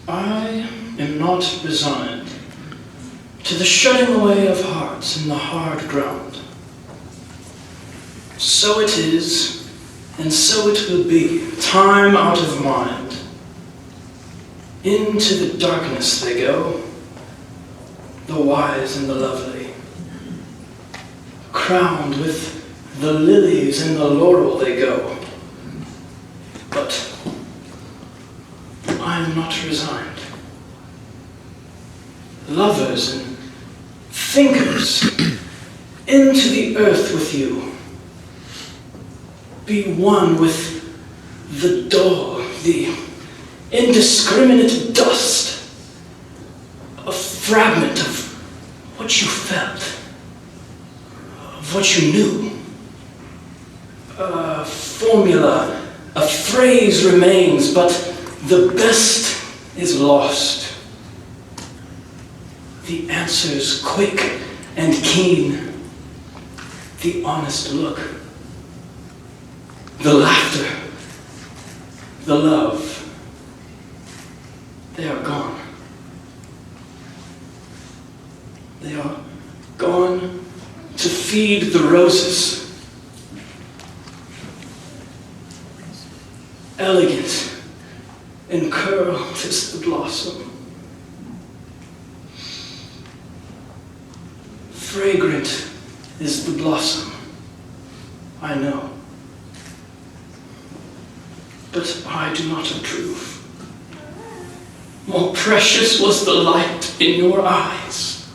I am not resigned to the shutting away of hearts in the hard ground. So it is, and so it will be, time out of mind. Into the darkness they go, the wise and the lovely. Crowned with the lilies and the laurel they go. But I am not resigned. Lovers and thinkers, into the earth with you. Be one with the dull, the indiscriminate dust, a fragment of what you felt, of what you knew. A formula, a phrase remains, but the best is lost. The answers quick and keen, the honest look, the laughter, the love, they are gone. They are gone to feed the roses. Elegant and curled is the blossom. Fragrant is the blossom, I know. But I do not approve. More precious was the light in your eyes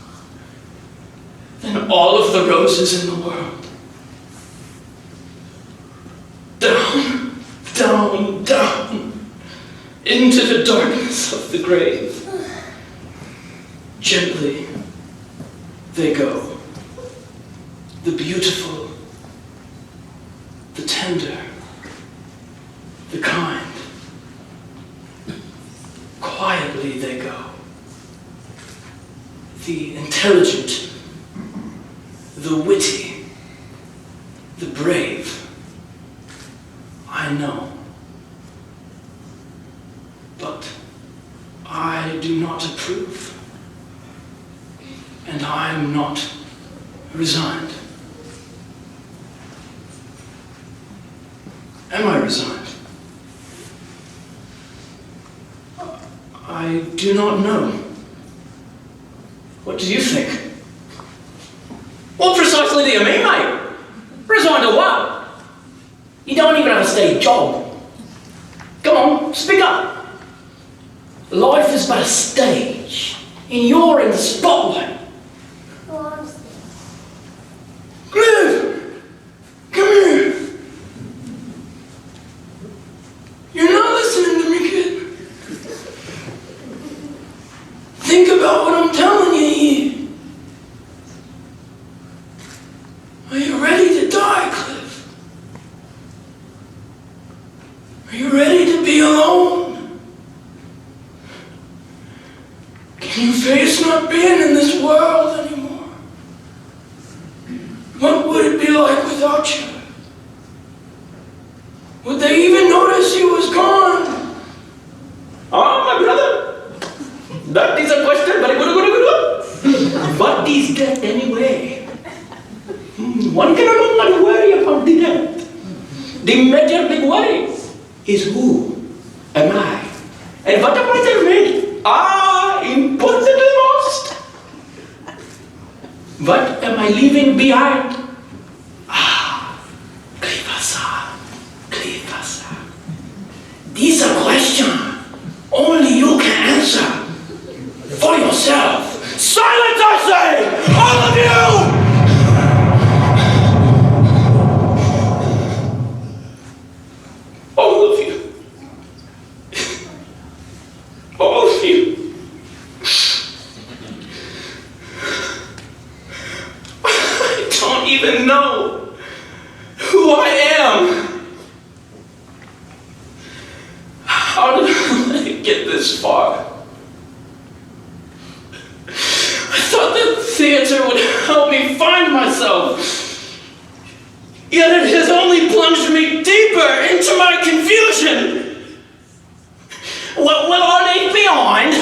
than all of the roses in the world. Down, down, down, into the darkness of the grave. Gently they go, the beautiful, the tender, the kind. Quietly they go, the intelligent, the witty, the brave. I know. But I do not approve. And I am not resigned. Am I resigned? I do not know. What do you think? What precisely do you mean, mate? Resigned to what? You don't even have a steady job. Come on, speak up. Life is but a stage, and you're in the spotlight. Cliff! Come here! You're not listening to me, kid. Think about what I'm telling you here. Are you ready to die, Cliff? Are you ready to be alone? Can you face not being in this world anymore? What would it be like without you? Would they even notice you was gone? Ah, my brother. That is a question. Very good. What is death anyway? One cannot not worry about the death. The major big worry is who am I? And what am I made? Importantly most. What am I leaving behind? Klivasa. These are questions only you can answer for yourself. Silence, I say! All of you! All of you. All of you. I don't even know who I am. How did I get this far? I thought that theater would help me find myself. Yet it has only plunged me deeper into my confusion. Well, I left behind.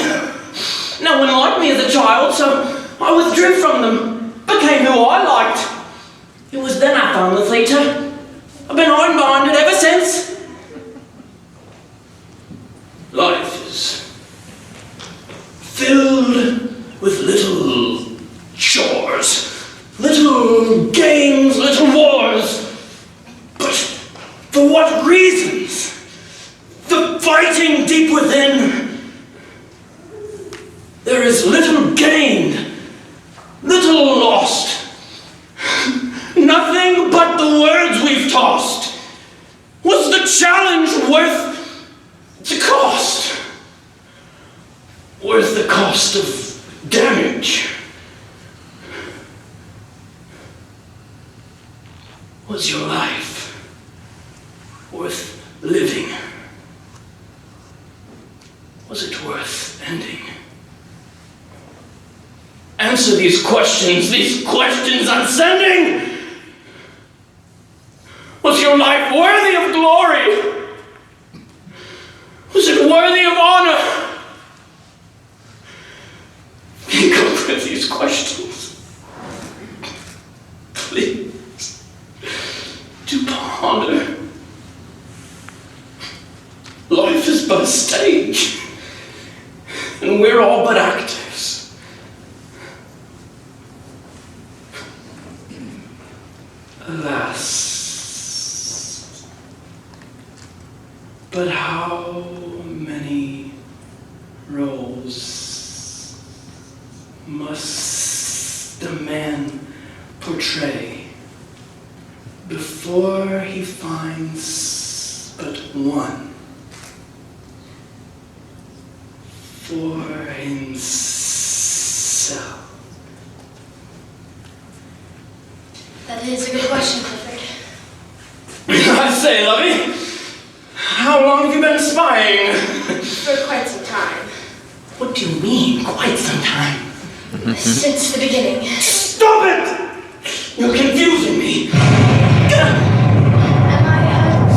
No one liked me as a child, so I withdrew from them, became who I liked. It was then I found the theater. I've been hiding behind it ever since. Life is filled with little chores, little games, little wars. But for what reasons? The fighting deep within. There is little gained, little lost. Nothing but the words we've tossed. Was the challenge worth the cost? Worth the cost of damage? Was your life worth living? Was it worth ending? Answer these questions I'm sending! Was your life worthy of glory? Was it worthy of honor? Think over these questions. Please, do ponder. Life is but a stage, and we're all but actors. Alas, but how many roles must a man portray before he finds but one for himself? That is a good question, Clifford. I say, Lovey, how long have you been spying? For quite some time. What do you mean, quite some time? Since the beginning. Stop it! You're confusing me. Am I,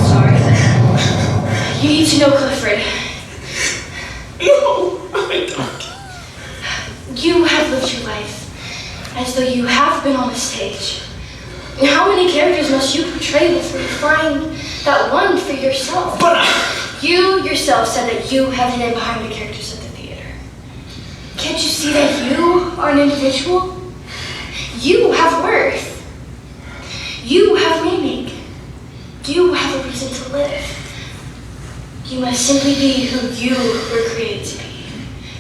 sorry? You need to know, Clifford. No, I don't. You have lived your life as though you have been on a stage. And how many characters must you portray before you find that one for yourself? But you yourself said that you have hidden behind the characters of the theater. Can't you see that you are an individual? You have worth. You have meaning. You have a reason to live. You must simply be who you were created to be.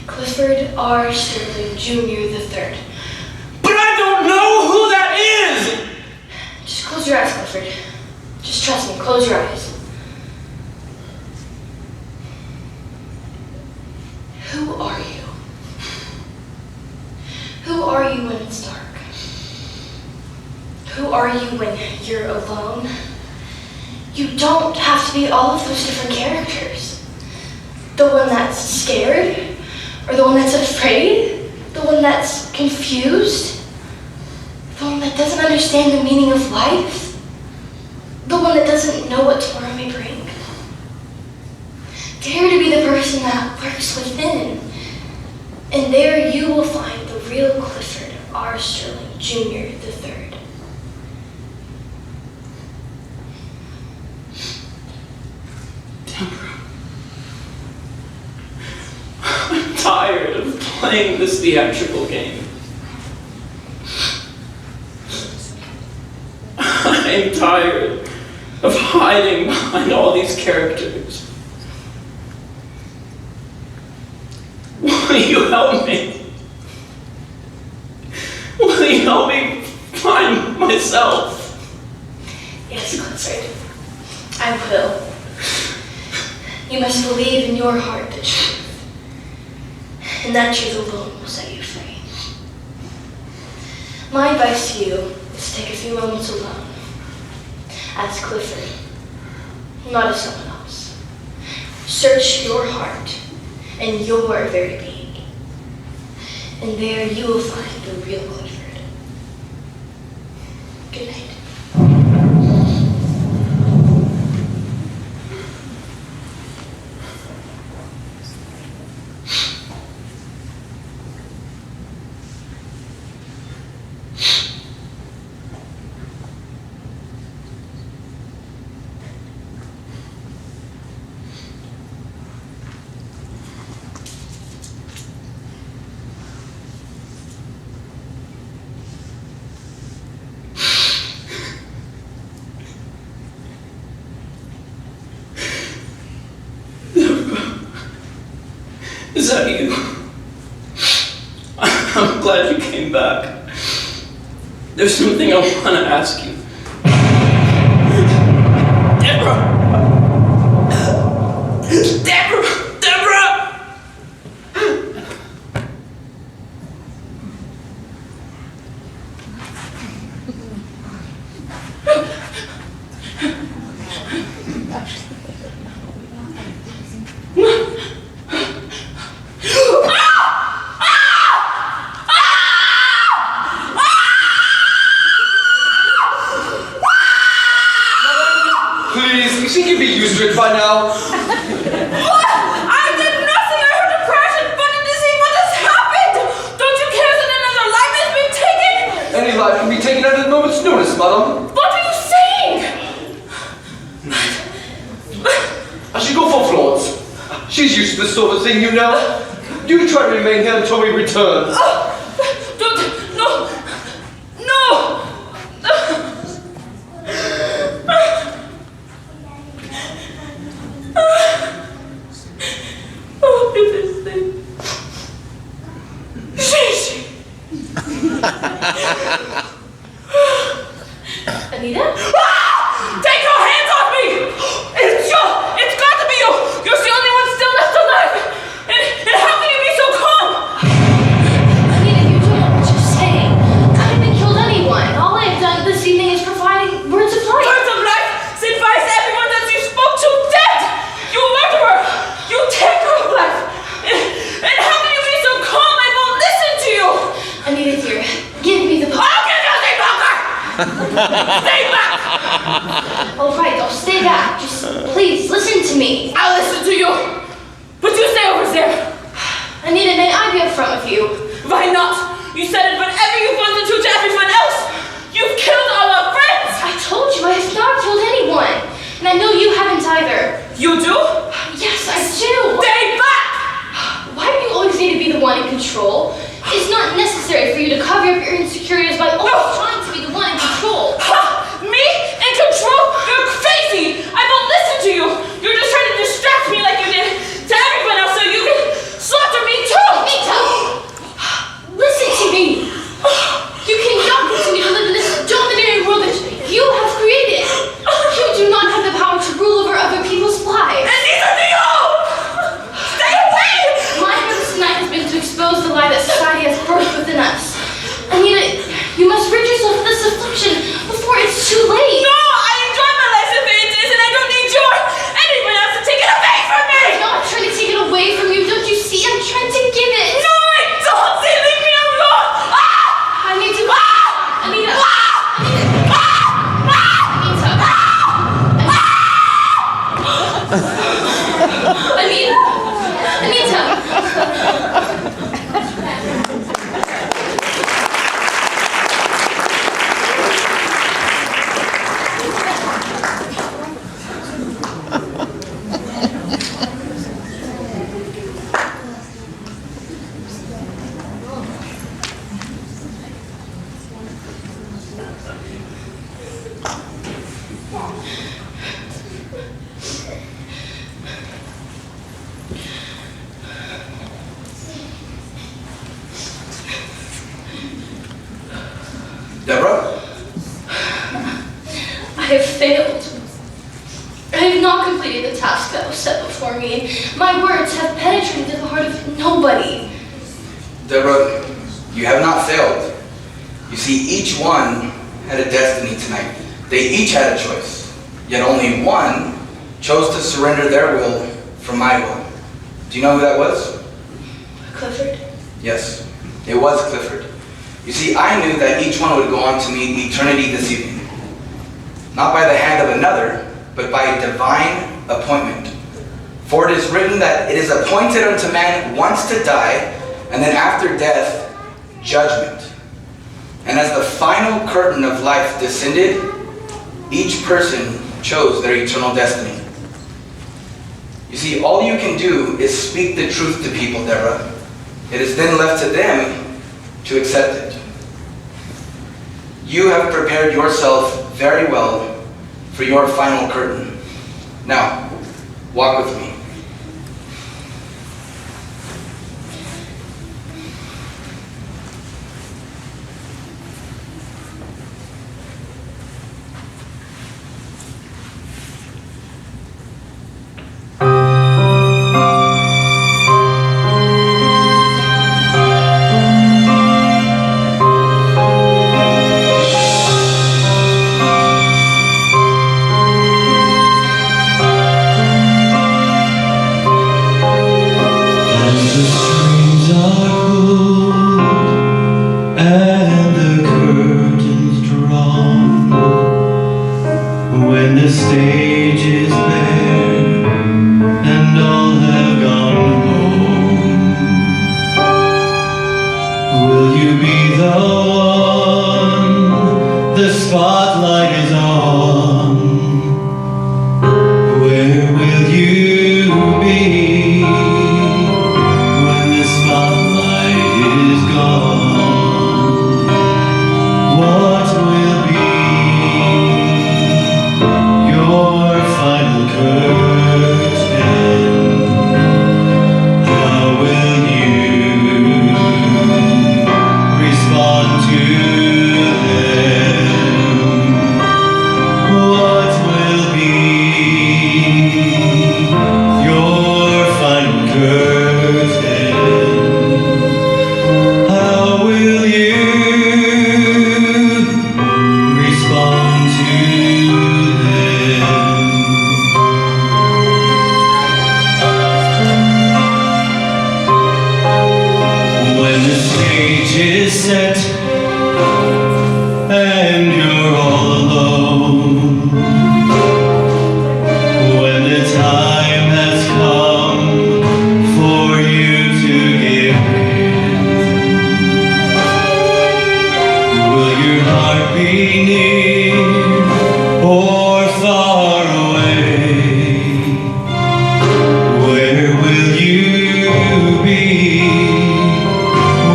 Clifford R. Sterling Jr. III. But I don't know who that is! Just close your eyes, Clifford. Just trust me, close your eyes. Who are you? are you when you're alone? You don't have to be all of those different characters. The one that's scared, or the one that's afraid, the one that's confused, the one that doesn't understand the meaning of life, the one that doesn't know what tomorrow may bring. Dare to be the person that works within, and there you will find the real Clifford R. Sterling Jr. III. I'm tired of playing this theatrical game. I'm tired of hiding behind all these characters. Will you help me? Will you help me find myself? Yes, Clifford, I will. You must believe in your heart the truth, and that truth alone will set you free. My advice to you is to take a few moments alone, as Clifford, not as someone else. Search your heart and your very being, and there you will find the real Clifford. Good night. Is that you? I'm glad you came back. There's something I want to ask you. Deborah! Deborah! Deborah! Please, you think you'd be used to it by now? What? I did nothing. I heard a crash and wanted to see what has happened. Don't you care that another life has been taken? Any life can be taken at a moment's notice, madam. What are you saying? I should go for Florence. She's used to this sort of thing, you know. You try to remain here until we return. Don't, no, no. Oh, goodness sake. Sheesh. Anita? Take your hands off me! It's got to be you! You're the only one still left alive! And how can you be so calm? Anita, you don't know what you're saying. I haven't killed anyone. All I have done this evening is providing words of life. Words of life signifies everyone that you spoke to dead! You murderer! You taker of life! And how can you be so calm? I won't listen to you! Anita, dear, give me the book. I'll give you the poker! Stay back! All right, I'll stay back. Just please listen to me. I'll listen to you! But you stay over there! Anita, may I be upfront with you? Why not? You said it whenever you wanted to everyone else! You've killed all our friends! I told you I have not killed anyone. And I know you haven't either. You do? Yes, I do. Stay back! Why do you always need to be the one in control? It's not necessary for you to cover up your insecurities by always trying to be the one in control. Ha! Me? In control? You're crazy! I won't listen to you! You're just trying to distract me like you did to everyone else so you can slaughter me too! Me too! Listen to me! You cannot continue to live in this dominating world that you have created. You do not have the power to rule over other people's lives. And neither do you! Stay away! My purpose tonight has been to expose the lie that society has birthed within us. Anita, you must rid yourself of this affliction before Deborah? I have failed. I have not completed the task that was set before me. My words have penetrated the heart of nobody. Deborah, you have not failed. You see, each one had a destiny tonight. They each had a choice, yet only one chose to surrender their will for my will. Do you know who that was? Clifford? Yes, it was Clifford. You see, I knew that each one would go on to meet eternity this evening. Not by the hand of another, but by divine appointment. For it is written that it is appointed unto man once to die, and then after death, judgment. And as the final curtain of life descended, each person chose their eternal destiny. You see, all you can do is speak the truth to people, Deborah. It is then left to them to accept it. You have prepared yourself very well for your final curtain. Now, walk with me.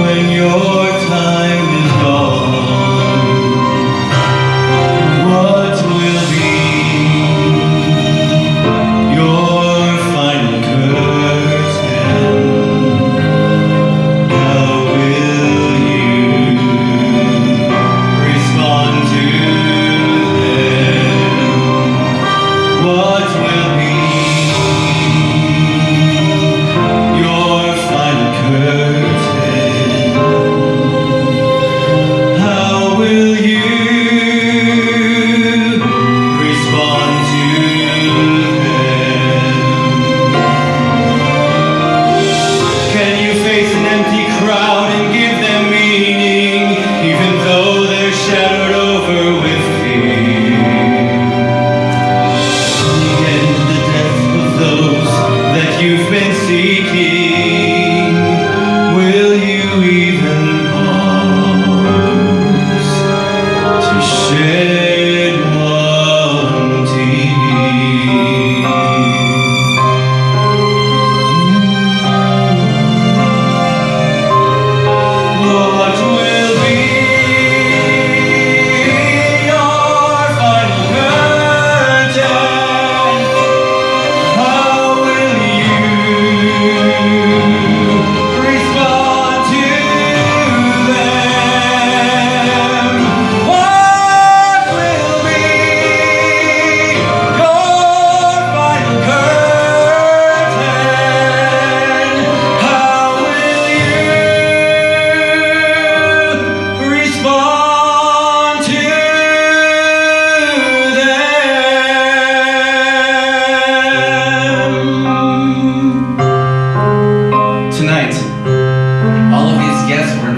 When your time is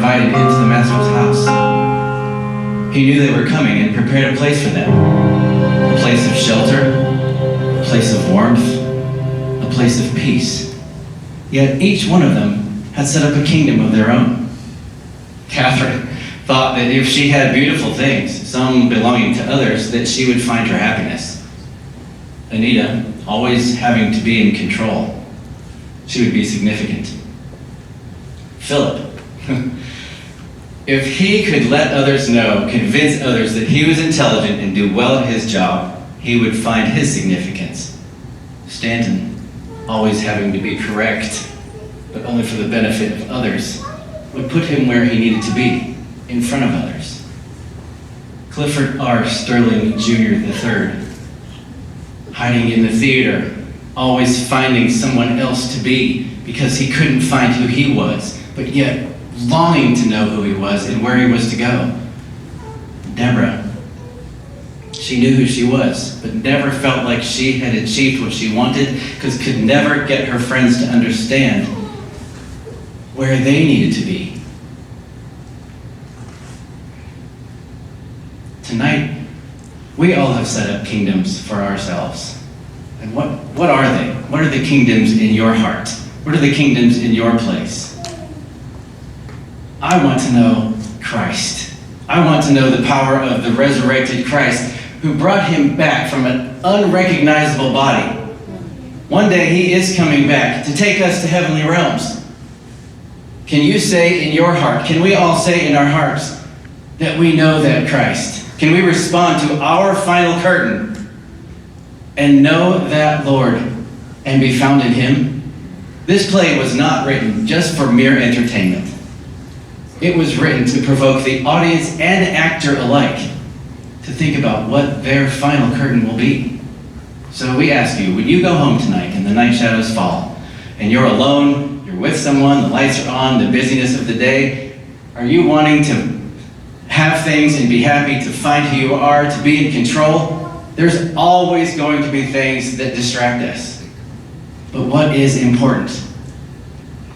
invited into the master's house. He knew they were coming and prepared a place for them. A place of shelter, a place of warmth, a place of peace. Yet each one of them had set up a kingdom of their own. Catherine thought that if she had beautiful things, some belonging to others, that she would find her happiness. Anita, always having to be in control, she would be significant. Philip, if he could let others know, convince others that he was intelligent and do well at his job, he would find his significance. Stanton, always having to be correct, but only for the benefit of others, would put him where he needed to be, in front of others. Clifford R. Sterling Jr. III, hiding in the theater, always finding someone else to be because he couldn't find who he was, but yet longing to know who he was and where he was to go. Deborah, she knew who she was, but never felt like she had achieved what she wanted because could never get her friends to understand where they needed to be. Tonight, we all have set up kingdoms for ourselves. And what are they? What are the kingdoms in your heart? What are the kingdoms in your place? I want to know Christ. I want to know the power of the resurrected Christ who brought him back from an unrecognizable body. One day he is coming back to take us to heavenly realms. Can you say in your heart, can we all say in our hearts that we know that Christ? Can we respond to our final curtain and know that Lord and be found in him? This play was not written just for mere entertainment. It was written to provoke the audience and actor alike to think about what their final curtain will be. So we ask you, when you go home tonight and the night shadows fall, and you're alone, you're with someone, the lights are on, the busyness of the day, are you wanting to have things and be happy, to find who you are, to be in control? There's always going to be things that distract us. But what is important?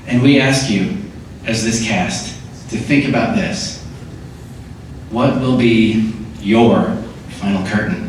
And we ask you, as this cast, to think about this. What will be your final curtain?